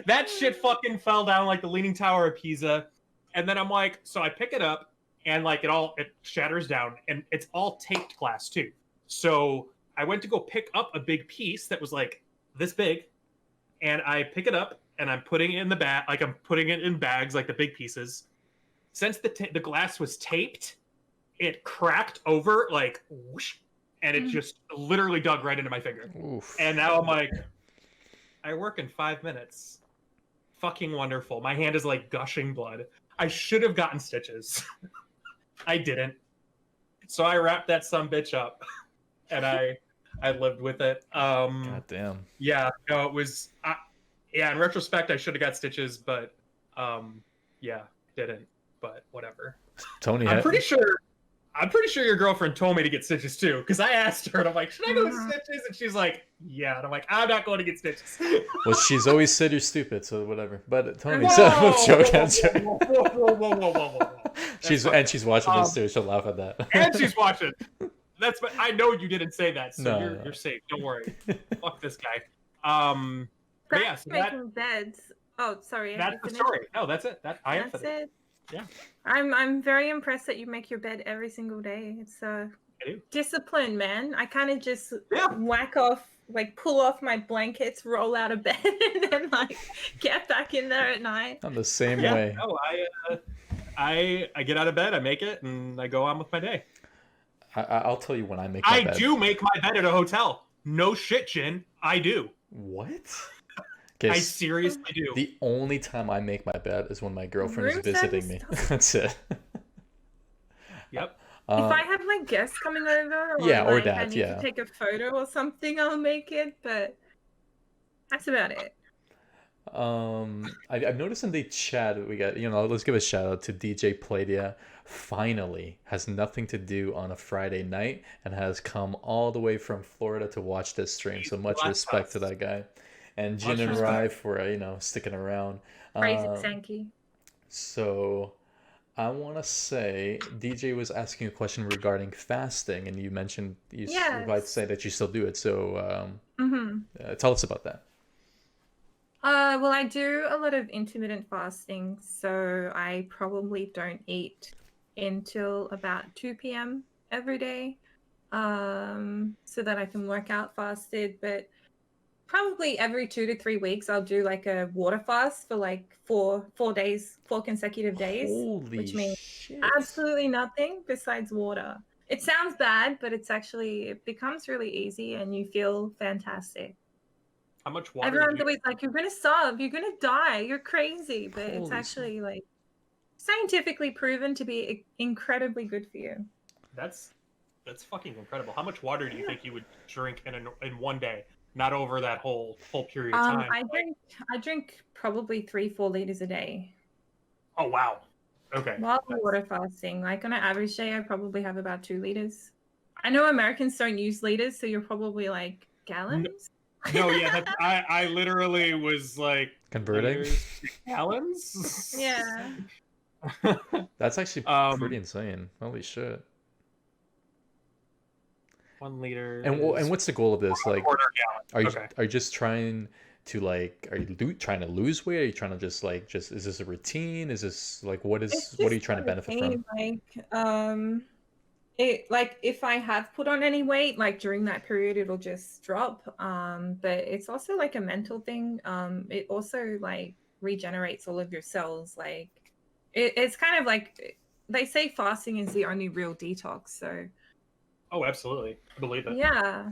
S3: that shit fucking fell down like the Leaning Tower of Pisa. And then I'm like, so I pick it up and like it shatters down, and it's all taped glass too. So I went to go pick up a big piece that was like this big, and I pick it up and I'm putting it in the bag, like I'm putting it in bags, like the big pieces. Since the glass was taped, it cracked over like whoosh, and it just literally dug right into my finger.
S1: Oof.
S3: And now I'm like, I work in 5 minutes. Fucking wonderful. My hand is like gushing blood. I should have gotten stitches. I didn't. So I wrapped that sumbitch up, and I lived with it.
S1: God damn.
S3: Yeah, no, it was. In retrospect, I should have got stitches, but yeah, didn't. But whatever.
S1: Toni,
S3: I'm pretty sure your girlfriend told me to get stitches too, because I asked her, and I'm like, should I go get stitches? And she's like, yeah. And I'm like, I'm not going to get stitches.
S1: Well, she's always said you're stupid, so whatever. But Toni,
S3: whoa.
S1: She's watching this too. She'll laugh at that.
S3: And she's watching. I know you didn't say that, so you're safe. Don't worry. Fuck this guy. But yeah, so
S2: making beds. Oh, sorry.
S3: That's the story. No, that's it. That's it. Yeah.
S2: I'm very impressed that you make your bed every single day.
S3: do.
S2: discipline, man. I kind of just
S3: Yeah.
S2: whack off, like pull off my blankets, roll out of bed, and then like get back in there at night.
S1: I'm the same
S3: Yeah.
S1: way.
S3: No, I get out of bed, I make it, and I go on with my day.
S1: I'll tell you when I make my bed.
S3: I do make my bed at a hotel. No shit, Jin. I do.
S1: What?
S3: I
S1: Okay,
S3: seriously do.
S1: the only time I make my bed is when my girlfriend is
S2: Room
S1: visiting me.
S2: service
S1: That's it.
S3: Yep.
S2: If I have like guests coming over, or
S1: yeah, or
S2: like, I
S1: that,
S2: need
S1: yeah.
S2: to take a photo or something, I'll make it. But that's about it.
S1: I've noticed in the chat we got, let's give a shout out to DJ Pladia. Finally has nothing to do on a Friday night and has come all the way from Florida to watch this stream. So much
S3: Bless
S1: respect
S3: us.
S1: to that guy. And
S3: Much
S1: Jin and
S3: respect.
S1: Rai for sticking around.
S2: Praise it, Sankey.
S1: So I want to say DJ was asking a question regarding fasting, and you mentioned might say that you still do it. So tell us about that.
S2: Well, I do a lot of intermittent fasting, so I probably don't eat until about 2 p.m. every day, so that I can work out fasted. But probably every 2 to 3 weeks, I'll do like a water fast for like 4 days, 4 consecutive days,
S1: Holy
S2: which means
S1: shit.
S2: absolutely nothing besides water. It sounds bad, but it becomes really easy, and you feel fantastic.
S3: How much water?
S2: Everyone's always like, "You're gonna starve. You're gonna die. You're crazy," but it's
S1: Holy
S2: actually like scientifically proven to be incredibly good for you.
S3: That's fucking incredible. How much water do you think you would drink in one day? Not over that whole period of time.
S2: I drink probably 3-4 liters a day.
S3: Oh wow. Okay.
S2: While water fasting, like on an average day, I probably have about 2 liters. I know Americans don't use liters, so you're probably like gallons.
S3: No, yeah, I literally was like
S1: Converting?
S3: liters to gallons.
S2: Yeah.
S1: That's actually pretty insane. Holy shit.
S3: 1 liter.
S1: And what's the goal of this? Like,
S3: quarter gallon.
S1: Are you just trying to like? Are you trying to lose weight? Are you trying to just is this a routine? Is this like what are you trying to benefit from?
S2: Like if I have put on any weight, like during that period, it'll just drop. But it's also like a mental thing. It also like regenerates all of your cells. Like it's kind of like they say fasting is the only real detox. So.
S3: Oh, absolutely. I believe it.
S2: Yeah.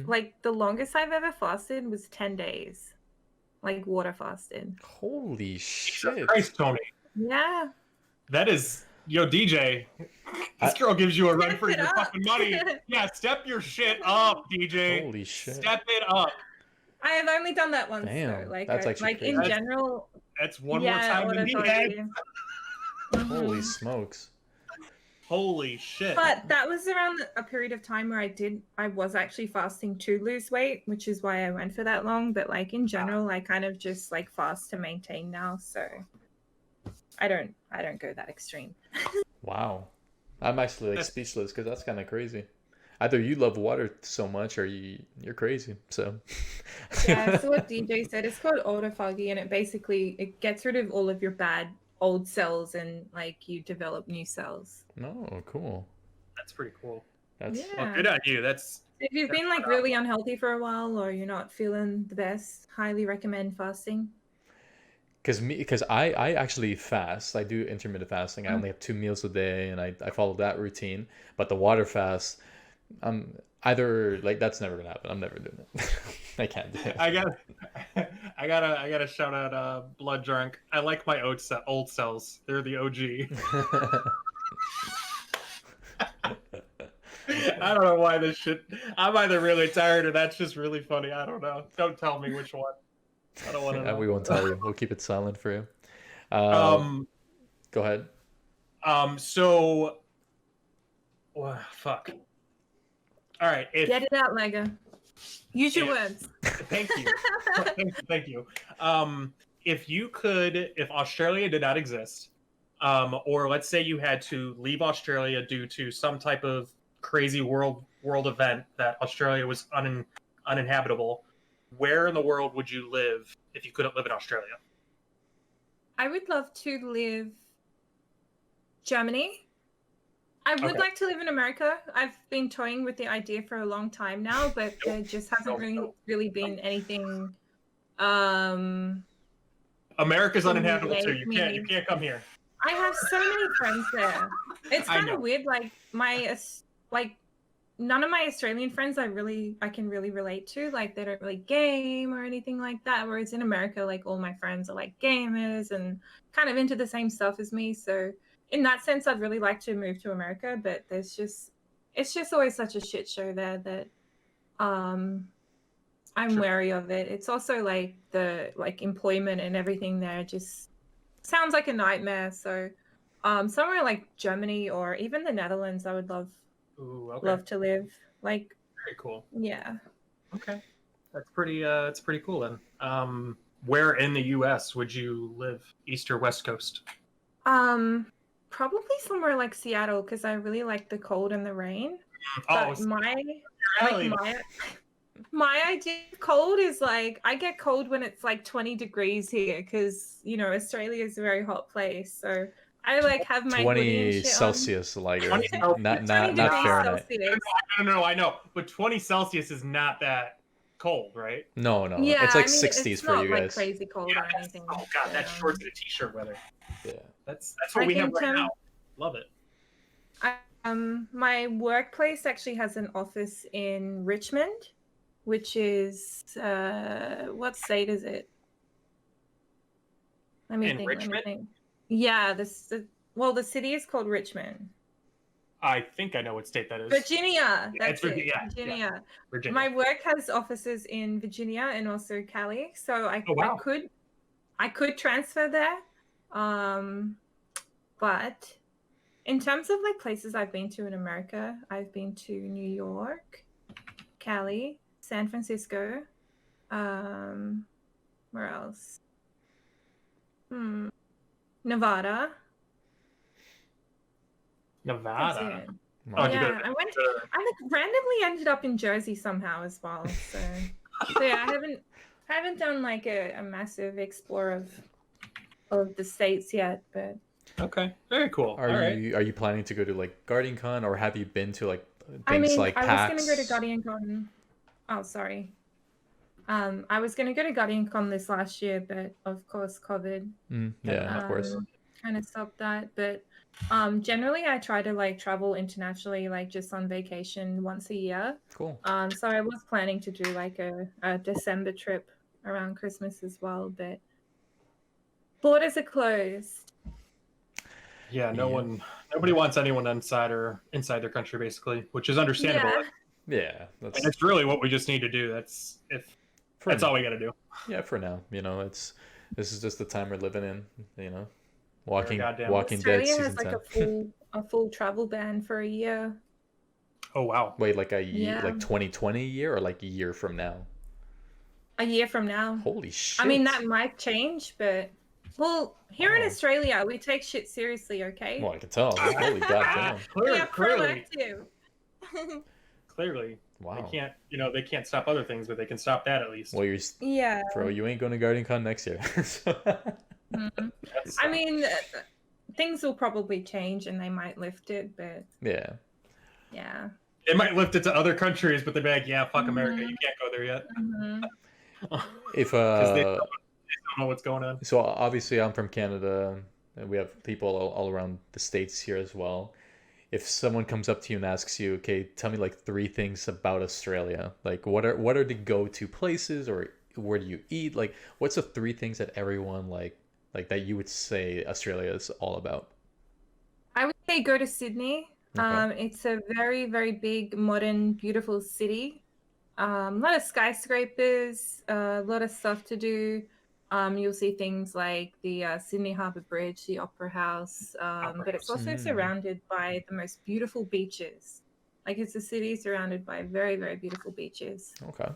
S2: Like the longest I've ever fasted was 10 days. Like water fasted.
S1: Holy shit.
S3: Jesus Christ, Tony.
S2: Yeah.
S3: That is DJ. This girl gives you a run for your fucking money. Yeah, step your shit up, DJ.
S1: Holy shit.
S3: Step it up.
S2: I have only done that once.
S1: Damn,
S2: though. Like
S1: that's actually
S2: like in
S1: crazy.
S2: general.
S3: That's one more time than he had.
S1: Holy smokes.
S3: Holy shit.
S2: But that was around a period of time where I was actually fasting to lose weight, which is why I went for that long. But like in general, I kind of just like fast to maintain now. So I don't go that extreme.
S1: Wow. I'm actually like speechless because that's kind of crazy. Either you love water so much or you're crazy. So
S2: yeah, so what DJ said, it's called autophagy, and it gets rid of all of your bad old cells and like you develop new cells.
S1: Oh, cool.
S3: That's pretty cool.
S1: That's
S3: well, good on you. If
S2: you've been like really unhealthy for a while or you're not feeling the best, highly recommend fasting.
S1: Because I actually fast. I do intermittent fasting. I only have 2 meals a day, and I follow that routine. But the water fast, either like that's never gonna happen. I'm never doing it. I can't do it.
S3: I gotta shout out Blood Drunk. I like my old cells. They're the OG. I don't know why this shit. I'm either really tired or that's just really funny. I don't know. Don't tell me which one. I don't want to know.
S1: We won't tell you. We'll keep it silent for you. Go ahead.
S3: So, fuck. All right.
S2: Get it out, Liger. Use your words.
S3: Thank you. Thank you. If Australia did not exist, or let's say you had to leave Australia due to some type of crazy world event that Australia was uninhabitable, where in the world would you live if you couldn't live in Australia?
S2: I would love to live Germany. I would
S3: Okay.
S2: like to live in America. I've been toying with the idea for a long time now, but there just hasn't really been anything
S3: America's
S2: to
S3: uninhabitable too.
S2: make
S3: You
S2: me.
S3: can't come here.
S2: I have so many friends there. It's
S3: I
S2: kind of
S3: know.
S2: weird. Like none of my Australian friends I can really relate to. Like they don't really game or anything like that. Whereas in America, like all my friends are like gamers and kind of into the same stuff as me. So in that sense, I'd really like to move to America, but it's just always such a shit show there that I'm
S3: Sure.
S2: wary of it. It's also like the employment and everything there just sounds like a nightmare. So somewhere like Germany or even the Netherlands, I would love
S3: Ooh, okay.
S2: love to live. Like,
S3: Very cool.
S2: yeah.
S3: Okay. That's pretty it's pretty cool then. Where in the US would you live? East or West Coast?
S2: Probably somewhere like Seattle because I really like the cold and the rain.
S3: Oh,
S2: But
S3: it's
S2: my idea of cold is like I get cold when it's like 20 degrees here because Australia is a very hot place. So I like have my hoodie and
S1: 20
S2: shit
S1: Celsius, Liger.
S3: 20
S1: Not
S2: 20 degrees
S1: Fahrenheit.
S2: Celsius.
S3: I know. But 20 Celsius is not that cold, right?
S1: No.
S2: Yeah,
S1: It's like
S2: I mean,
S1: 60s
S2: it's
S1: for
S2: not
S1: you
S2: like
S1: guys.
S2: crazy cold or anything.
S3: Oh god, that's shorts and a t-shirt weather.
S1: Yeah.
S3: That's what we have right now. Love it.
S2: My workplace actually has an office in Richmond, which is what state is it? Let me think. Yeah, the city is called Richmond.
S3: I think I know what state that is.
S2: Virginia.
S3: It's
S2: That's it.
S3: Virginia.
S2: Virginia.
S3: Virginia.
S2: My work has offices in Virginia and also Cali, so I could transfer there. But in terms of like places I've been to in America, I've been to New York, Cali, San Francisco. Where else? Nevada.
S3: Nevada.
S1: Oh,
S2: Yeah, I like randomly ended up in Jersey somehow as well. So yeah, I haven't done like a massive explore of the states yet, but
S3: Okay, very cool.
S2: Are
S1: you planning to go to like GuardianCon, or have you been to like
S2: I
S1: things
S2: mean,
S1: like
S2: I
S1: PAX?
S2: was gonna go to GuardianCon. Oh, sorry. I was gonna go to GuardianCon this last year, but of course COVID
S1: Yeah, of course.
S2: kind of stopped that. But generally I try to like travel internationally, like just on vacation once a year.
S1: Cool.
S2: So I was planning to do like a December trip around Christmas as well, but borders are closed.
S3: Yeah, nobody wants anyone inside their country, basically, which is understandable.
S1: Yeah,
S3: And it's really what we just need to do. That's all we got to do.
S1: Yeah, for now, this is just the time we're living in. Walking Dead
S2: Australia
S1: season
S2: has like
S1: 10.
S2: a full travel ban for a year.
S3: Oh wow!
S1: Wait, like a year,
S2: Yeah.
S1: like 2020 year, or like a year from now?
S2: A year from now.
S1: Holy shit!
S2: I mean, that might change, but here in Australia, we take shit seriously. Okay.
S1: Well, I can tell. Holy goddamn!
S2: We are
S3: Clearly,
S2: proactive.
S3: clearly.
S1: Wow.
S3: They can't stop other things, but they can stop that at least.
S1: Well,
S2: Yeah.
S1: bro, you ain't going to GuardianCon next year.
S2: I mean, things will probably change and they might lift it, but
S1: yeah.
S3: They might lift it to other countries, but they're like, yeah, fuck America, you can't go there yet.
S1: If
S3: They don't know what's going on.
S1: So obviously I'm from Canada, and we have people all around the States here as well. If someone comes up to you and asks you, okay, tell me like 3 things about Australia, like what are the go-to places, or where do you eat? Like, what's the 3 things that everyone like that you would say Australia is all about?
S2: I would say go to Sydney.
S1: Okay.
S2: It's a very, very big, modern, beautiful city. A lot of skyscrapers, a lot of stuff to do. You'll see things like the Sydney Harbour Bridge, the Opera House, but it's also surrounded by the most beautiful beaches. Like, it's a city surrounded by very, very beautiful beaches.
S1: Okay.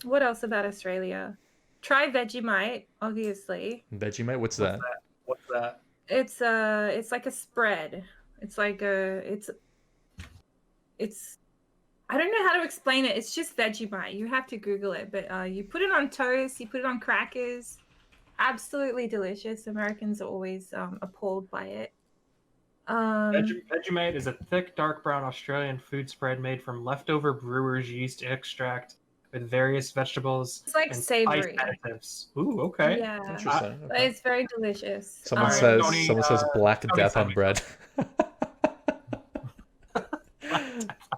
S2: What else about Australia? Try Vegemite, obviously.
S1: Vegemite? What's that?
S3: What's that?
S2: It's like a spread. It's like it's I don't know how to explain it. It's just Vegemite. You have to Google it, but you put it on toast, you put it on crackers. Absolutely delicious. Americans are always appalled by it.
S3: Vegemite is a thick, dark brown Australian food spread made from leftover brewer's yeast extract with various vegetables
S2: It's like
S3: and
S2: savory.
S3: spice additives. Ooh, okay.
S2: Yeah,
S1: Interesting.
S2: but
S1: Okay.
S2: it's very delicious.
S1: Someone
S3: Alright,
S1: says
S3: Tony,
S1: black
S3: Tony
S1: death
S3: send
S1: on
S3: me
S1: bread.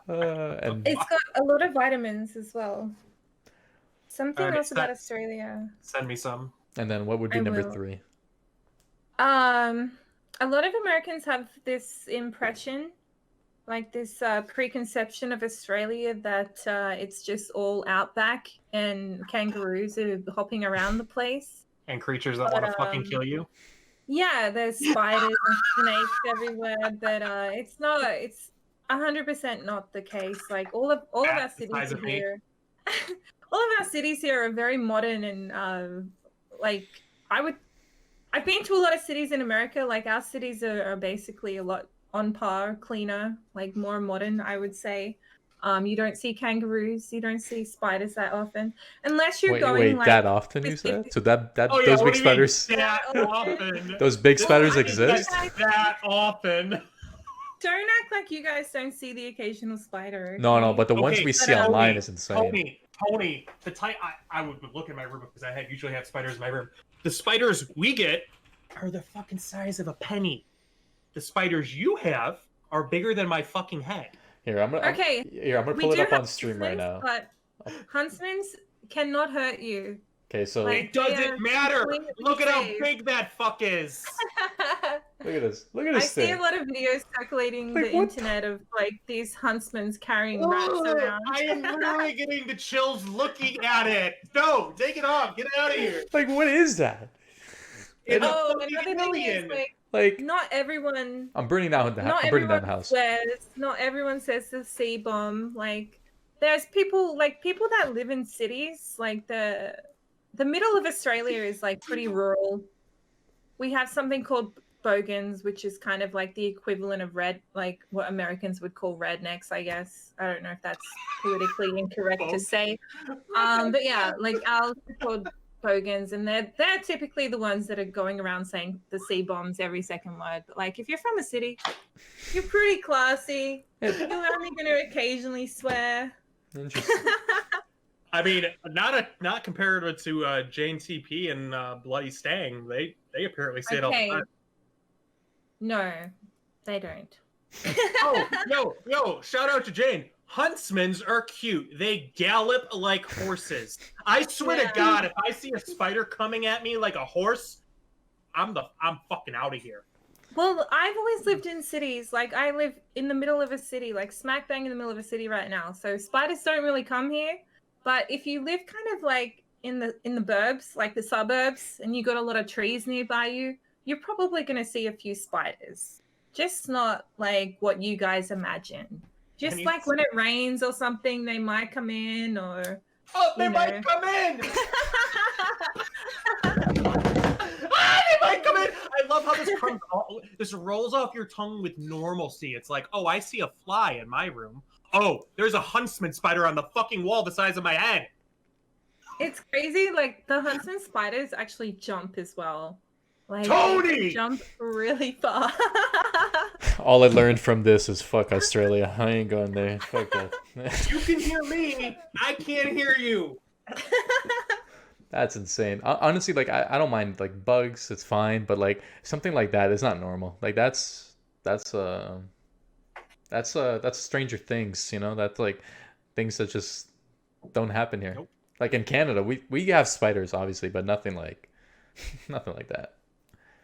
S1: And
S2: It's got a lot of vitamins as well. Something
S3: Alright,
S2: else about Australia.
S3: Send me some.
S1: and then what would be
S2: I
S1: number
S2: will.
S1: 3?
S2: A lot of Americans have this impression, like this preconception of Australia that it's just all outback and kangaroos are hopping around the place.
S3: And creatures that want to fucking kill you.
S2: Yeah, there's spiders and snakes everywhere, but it's not. It's 100% not the case. Like all of our cities here, all of our cities here are very modern and like I've been to a lot of cities in America. Like our cities are basically a lot on par, cleaner, like more modern, I would say. You don't see kangaroos, you don't see spiders that often, unless you're going like
S1: that often. You said so that
S3: Oh,
S1: those big spiders.
S3: That often.
S1: Those big spiders exist.
S3: That often.
S2: Don't act like you guys don't see the occasional spider. Okay?
S1: No, but the ones
S3: Okay,
S1: we see
S2: but,
S1: online is insane.
S3: Tony, the type I would look in my room because I usually have spiders in my room. The spiders we get are the fucking size of a penny. The spiders you have are bigger than my fucking head.
S1: Here, I'm gonna pull it up on stream right now.
S2: But huntsmen's cannot hurt you.
S1: Okay, so
S3: It doesn't matter. Look at how big that fuck is.
S1: Look at this. Look at
S2: I
S1: this
S2: see
S1: thing.
S2: a lot of videos circulating
S1: Like,
S2: the
S1: what
S2: internet of like these huntsmen carrying rats around.
S3: I am literally getting the chills looking at it. No, take it off. Get out of here.
S1: Like, what is that?
S3: It's
S2: Oh,
S3: a
S2: another
S3: fucking
S2: thing is
S3: alien.
S2: like not everyone.
S1: I'm burning down the house. I'm burning down the house.
S2: Not everyone says the C bomb. Like there's people that live in cities. Like the middle of Australia is like pretty rural. We have something called bogans, which is kind of like the equivalent of like what Americans would call rednecks, I guess. I don't know if that's politically incorrect to say. But yeah, like ours are called bogans, and they're typically the ones that are going around saying the C bombs every second word. But like if you're from a city, you're pretty classy. You're only going to occasionally swear.
S1: Interesting.
S3: I mean, not comparative to Jane TP and Bloody Stang. They apparently say it all the time.
S2: No, they don't.
S3: Oh, yo! Shout out to Jane. Huntsmans are cute. They gallop like horses. I swear to God, if I see a spider coming at me like a horse, I'm fucking out of here.
S2: Well, I've always lived in cities. Like I live in the middle of a city, like smack bang in the middle of a city right now. So spiders don't really come here. But if you live kind of like in the burbs, like the suburbs, and you got a lot of trees nearby you, you're probably going to see a few spiders. Just not like what you guys imagine. Just like when it rains or something, they might come in or...
S3: Oh, they might come in! They might come in! I love how this rolls off your tongue with normalcy. It's like, oh, I see a fly in my room. Oh, there's a huntsman spider on the fucking wall the size of my head.
S2: It's crazy. Like, the huntsman spiders actually jump as well. Like,
S3: Toni!
S2: They jump really far.
S1: All I learned from this is fuck Australia. I ain't going there. Fuck that.
S3: You can hear me. I can't hear you.
S1: That's insane. Honestly, like I don't mind like bugs. It's fine, but like something like that is not normal. Like that's Stranger Things. You know, that's like things that just don't happen here.
S3: Nope.
S1: Like in Canada, we have spiders obviously, but nothing like that.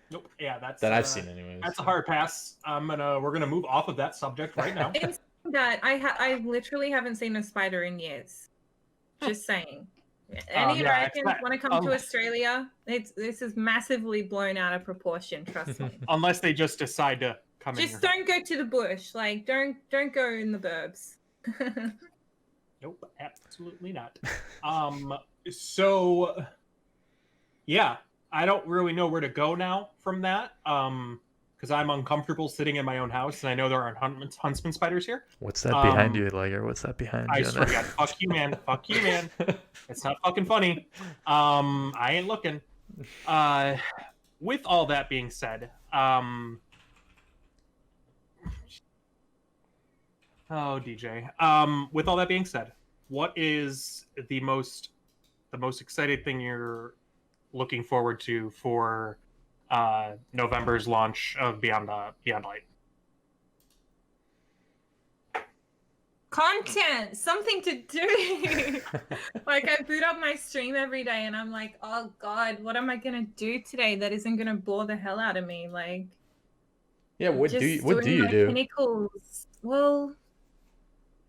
S3: Nope. Yeah, that's
S1: that I've seen anyways.
S3: That's a hard pass. We're gonna move off of that subject right now.
S2: It's that I literally haven't seen a spider in years. Just saying. Any Americans want to come to Australia? This is massively blown out of proportion. Trust me.
S3: Unless they just decide to come.
S2: Just don't go to the bush. Like don't go in the burbs.
S3: Nope, absolutely not. So yeah, I don't really know where to go now from that. Because I'm uncomfortable sitting in my own house, and I know there aren't huntsman spiders here.
S1: What's that behind you, Liger? What's that behind you?
S3: I swear to God, fuck you, man. Fuck you, man. It's not fucking funny. I ain't looking. With all that being said, Oh, DJ. With all that being said, what is the most exciting thing you're looking forward to for November's launch of Beyond Light?
S2: Content, something to do. Like I boot up my stream every day and I'm like, oh god, what am I gonna do today that isn't gonna bore the hell out of me? Like,
S1: Yeah, what do
S2: just
S1: you
S2: doing my
S1: do?
S2: pinnacles. Well,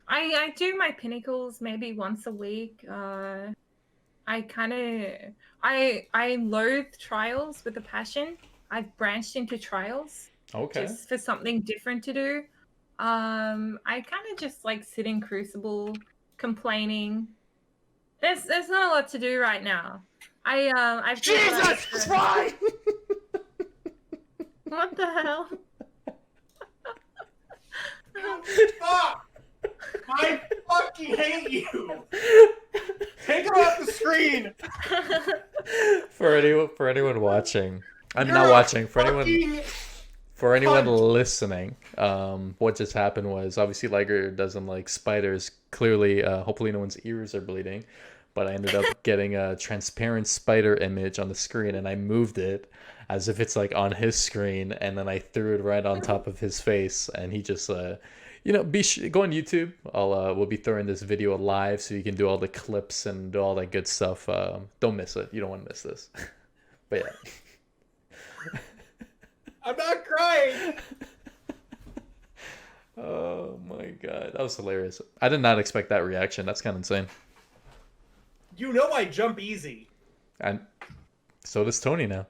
S2: I do my pinnacles maybe once a week. I kind of I loathe trials with a passion. I've branched into trials
S1: Okay.
S2: just for something different to do. I kind of just like sit in Crucible, complaining. There's not a lot to do right now. I've
S3: Jesus Christ!
S2: What the hell?
S3: Fuck! I fucking hate you! Take him off the screen!
S1: For anyone watching, I'm
S3: You're
S1: not
S3: a
S1: watching.
S3: fucking
S1: For anyone
S3: cunt.
S1: listening, what just happened was obviously Liger doesn't like spiders. Clearly, hopefully no one's ears are bleeding, but I ended up getting a transparent spider image on the screen, and I moved it as if it's like on his screen, and then I threw it right on top of his face, and he just go on YouTube. We'll be throwing this video live so you can do all the clips and do all that good stuff. Don't miss it. You don't want to miss this. But yeah.
S3: I'm not crying!
S1: Oh my god, that was hilarious. I did not expect that reaction. That's kind of insane.
S3: You know I jump easy.
S1: And so does Tony now.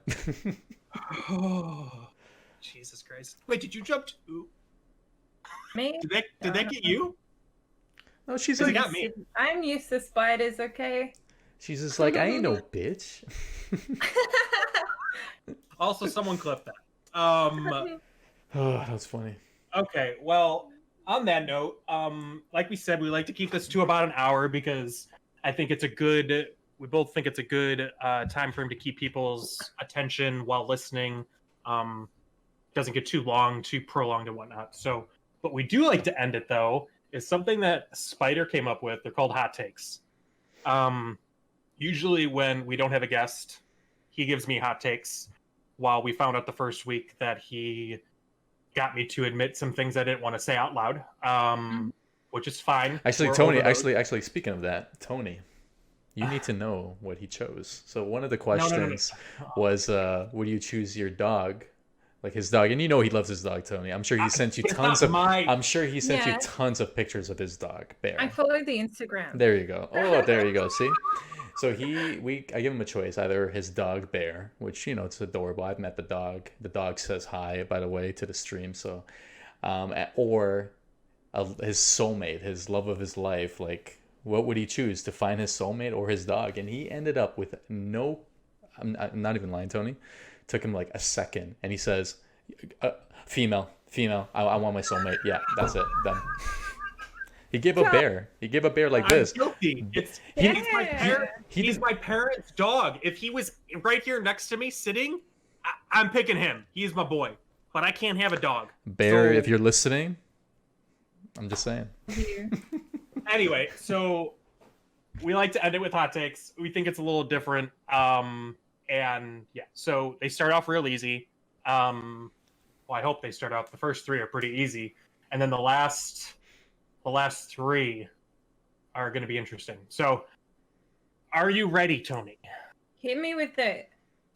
S3: Oh, Jesus Christ. Wait, did you jump too?
S2: Me?
S3: Did that get you?
S1: No, she's
S3: Because
S1: like,
S3: it got me.
S2: I'm used to spiders, okay?
S1: she's just like, I ain't no bitch.
S3: Also, someone clipped that.
S1: Oh, that was funny.
S3: Okay, well, on that note, like we said, we like to keep this to about an hour because I think we both think it's a good time frame to keep people's attention while listening. Doesn't get too long, too prolonged and whatnot. So, what we do like to end it though is something that Spider came up with. They're called hot takes. Usually when we don't have a guest, he gives me hot takes. While we found out the first week that he got me to admit some things I didn't want to say out loud, which is fine.
S1: Actually,
S3: We're
S1: Tony,
S3: over those.
S1: actually, speaking of that, Tony, you need to know what he chose. So one of the questions was, would you choose your dog, like his dog? And you know he loves his dog, Tony. I'm sure he sent you
S3: It's
S1: tons
S3: not
S1: of.
S3: my-
S1: I'm sure he sent you
S2: Yeah.
S1: tons of pictures of his dog, Bear.
S2: I follow the Instagram.
S1: There you go. Oh, there you go. See? So I give him a choice, either his dog Bear, which it's adorable. I've met the dog. The dog says hi, by the way, to the stream. So, or his soulmate, his love of his life. Like, what would he choose, to find his soulmate or his dog? And he ended up with no. I'm not even lying, Tony. Took him like a second, and he says, "Female. I want my soulmate. Yeah, that's it. Done." He gave a bear. He gave a bear like this.
S3: I'm guilty. He's my parents' dog. If he was right here next to me sitting, I'm picking him. He's my boy. But I can't have a dog.
S1: Bear,
S3: So-
S1: if you're listening, I'm just saying.
S3: Anyway, so we like to end it with hot takes. We think it's a little different. And yeah, so they start off real easy. Well, I hope they start off. The first three are pretty easy. And then the last three are going to be interesting. So, are you ready, Tony?
S2: Hit me with it.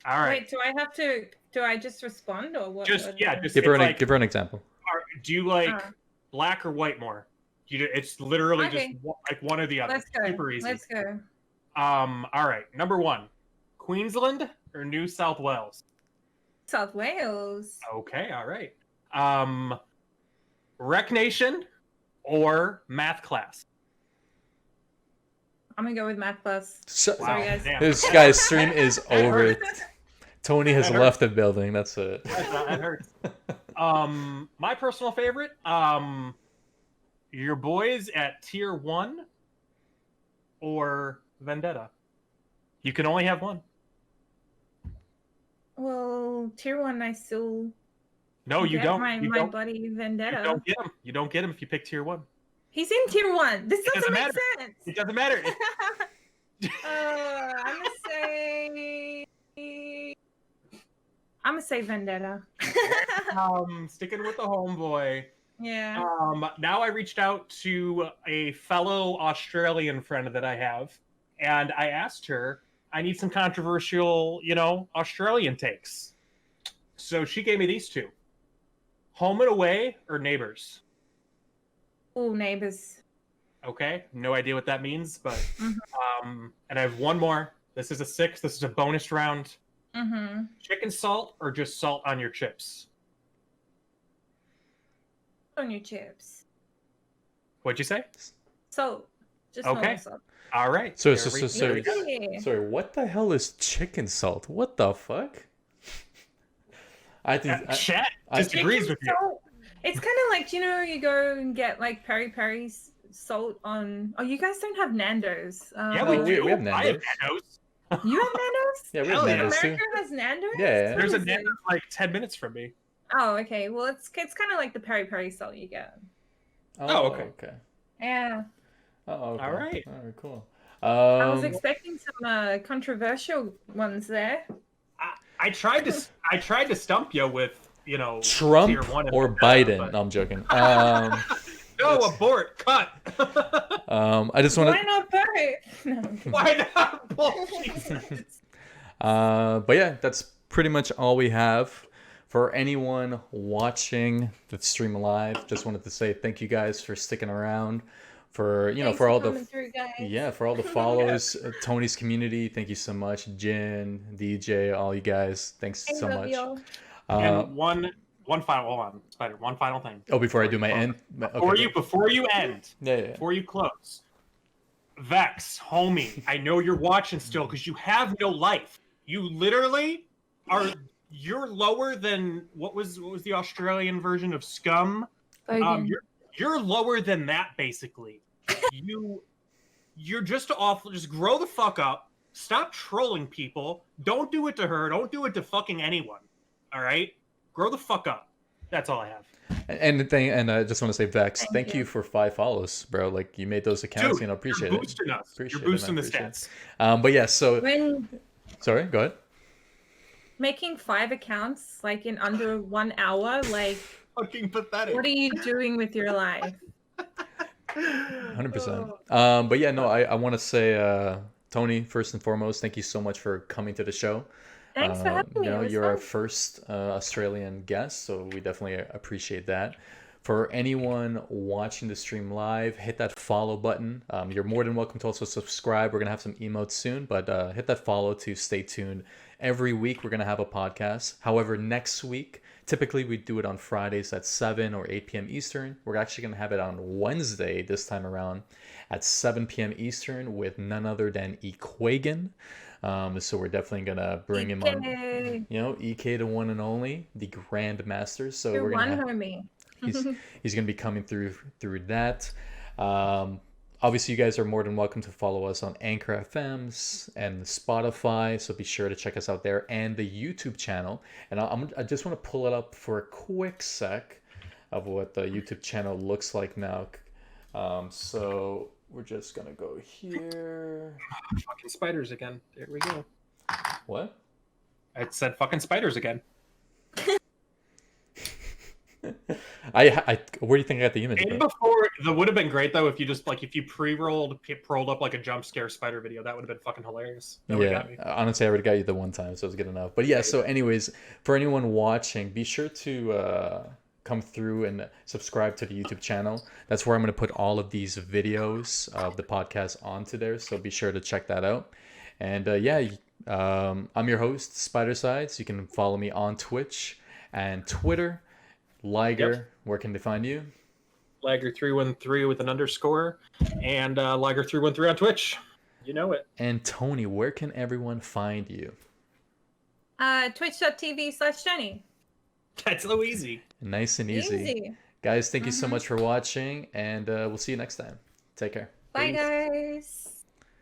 S3: All right.
S2: Wait, do I just respond or what?
S3: Just
S2: what-
S1: Give her
S3: it's
S1: give her an example.
S3: do you like black or white more? It's literally
S2: Okay.
S3: just like one or the other.
S2: Let's go.
S3: Super easy.
S2: Let's go.
S3: All right. Number 1, Queensland or New South Wales?
S2: South Wales.
S3: Okay. All right. Rec Nation or math class?
S2: I'm gonna go with Math Plus.
S1: So,
S3: Wow.
S2: Sorry, guys.
S3: Damn.
S1: this guy's stream is over.
S3: hurt.
S1: Tony has
S3: That
S1: left the building. That's it.
S3: That hurts. My personal favorite, your boys at Tier 1 or Vendetta? You can only have one.
S2: Well, Tier 1, I still
S3: No, you
S2: get
S3: don't.
S2: my
S3: You don't.
S2: buddy
S3: You
S2: Vendetta.
S3: don't get him. You don't get him if you pick Tier 1.
S2: He's in tier 1. This
S3: It
S2: doesn't
S3: doesn't
S2: make
S3: matter.
S2: sense.
S3: It doesn't matter.
S2: I'm gonna say Vendetta.
S3: Sticking with the homeboy.
S2: Yeah.
S3: Now I reached out to a fellow Australian friend that I have, and I asked her, I need some controversial, Australian takes. So she gave me these two. Home and Away or Neighbors?
S2: Oh, Neighbors.
S3: Okay, no idea what that means, but
S2: Mm-hmm.
S3: and I have one more. This is a 6. This is a bonus round.
S2: Mm-hmm.
S3: Chicken salt or just salt on your chips?
S2: On your chips.
S3: What'd you say?
S2: So, just
S3: Okay.
S2: normal salt.
S3: All right.
S1: So,
S3: there we go.
S2: Yeah.
S1: sorry, what the hell is chicken salt? What the fuck? I think
S3: Chat
S1: I-
S3: disagrees with you.
S2: Salt. It's kind of like, you go and get like peri salt on. Oh, you guys don't have Nando's.
S3: Yeah,
S1: Oh,
S3: we do.
S1: we have
S3: I have
S1: Nando's.
S3: Nando's.
S2: You have Nando's?
S1: yeah, we
S3: Hell
S1: have
S3: yeah.
S1: Nando's too.
S2: America has Nando's?
S1: Yeah.
S3: There's a
S2: What is it?
S3: Nando's like 10 minutes from me.
S2: Oh, okay. Well, it's kind of like the peri salt you get.
S3: Oh, okay.
S2: Yeah.
S1: Oh, okay.
S3: All right.
S1: All right, cool.
S2: I was expecting some controversial ones there.
S3: I tried to stump you with
S1: Trump
S3: tier 1 and
S1: or
S3: Vendetta,
S1: Biden?
S3: but-
S1: No, I'm joking.
S3: No, abort, cut.
S1: I just want
S2: Why
S1: to.
S2: not both? No.
S3: Why not bullshit?
S1: But yeah, that's pretty much all we have. For anyone watching the stream live, just wanted to say thank you guys for sticking around. For
S2: Thanks
S1: for all
S2: coming
S1: the
S2: through, guys.
S1: for all the follows, Tony's community, thank you so much. Jin, DJ, all you guys, thanks
S2: I
S1: so
S2: love
S1: much.
S2: y'all.
S3: And one final, hold on, Spider. One final thing.
S1: Oh, before I do my end. Okay.
S3: Before you end,
S1: Yeah.
S3: before you close, Vex, homie, I know you're watching still because you have no life. You literally are. You're lower than what was the Australian version of scum?
S2: Bogan.
S3: You're lower than that basically. You're just awful. Just grow the fuck up. Stop trolling people. Don't do it to her. Don't do it to fucking anyone. All right? Grow the fuck up. That's all I have.
S1: And I just want to say, Vex, thank
S2: Thank
S1: you
S2: you.
S1: for 5 follows, bro. Like you made those accounts,
S3: Dude,
S1: appreciate
S3: you're
S1: it.
S3: boosting us.
S1: Appreciate
S3: You're boosting
S1: it,
S3: the
S1: man, appreciate
S3: stats.
S1: But yeah, so
S2: When
S1: sorry, go ahead.
S2: making 5 accounts like in under 1 hour, like
S3: Fucking pathetic.
S2: what are you doing with your life?
S1: 100%. But yeah, no, I want to say, Tony, first and foremost, thank you so much for coming to the show.
S2: Thanks for having me. It was
S1: You're our
S2: fun.
S1: first Australian guest, so we definitely appreciate that. For anyone watching the stream live, hit that follow button. You're more than welcome to also subscribe. We're going to have some emotes soon, but hit that follow to stay tuned. Every week, we're going to have a podcast. However, next week, typically we do it on Fridays at 7 or 8 p.m. Eastern. We're actually going to have it on Wednesday this time around at 7 p.m. Eastern with none other than Equagan. So we're definitely going to bring him on.
S2: Yay.
S1: EK the one and only, the Grand Master. So
S2: You're
S1: we're
S2: one
S1: going to
S2: homie.
S1: he's going to be coming through that. Obviously, you guys are more than welcome to follow us on Anchor FMs and Spotify, so be sure to check us out there, and the YouTube channel. And I just want to pull it up for a quick sec of what the YouTube channel looks like now. So we're just going to go here.
S3: Fucking spiders again. There we go.
S1: What?
S3: I said fucking spiders again.
S1: I where do you think I got the image?
S3: And
S1: Bro?
S3: before, that would have been great though if you just if you rolled up like a jump scare spider video. That would have been fucking hilarious. That would have got me.
S1: Honestly, I already got you the one time, so it was good enough. But yeah, so anyways, for anyone watching, be sure to come through and subscribe to the YouTube channel. That's where I'm going to put all of these videos of the podcast onto there, so be sure to check that out. And I'm your host, Spidercides. You can follow me on Twitch and Twitter. Liger, where can they find you?
S3: Liger313 with an underscore, and Liger313 on Twitch. You know it.
S1: And Tony, where can everyone find you?
S2: Twitch.tv/Toni.
S3: That's so easy.
S1: Nice and easy.
S2: Easy.
S1: Guys, thank you so much for watching, and we'll see you next time. Take care.
S2: Bye,
S3: Peace.
S2: guys.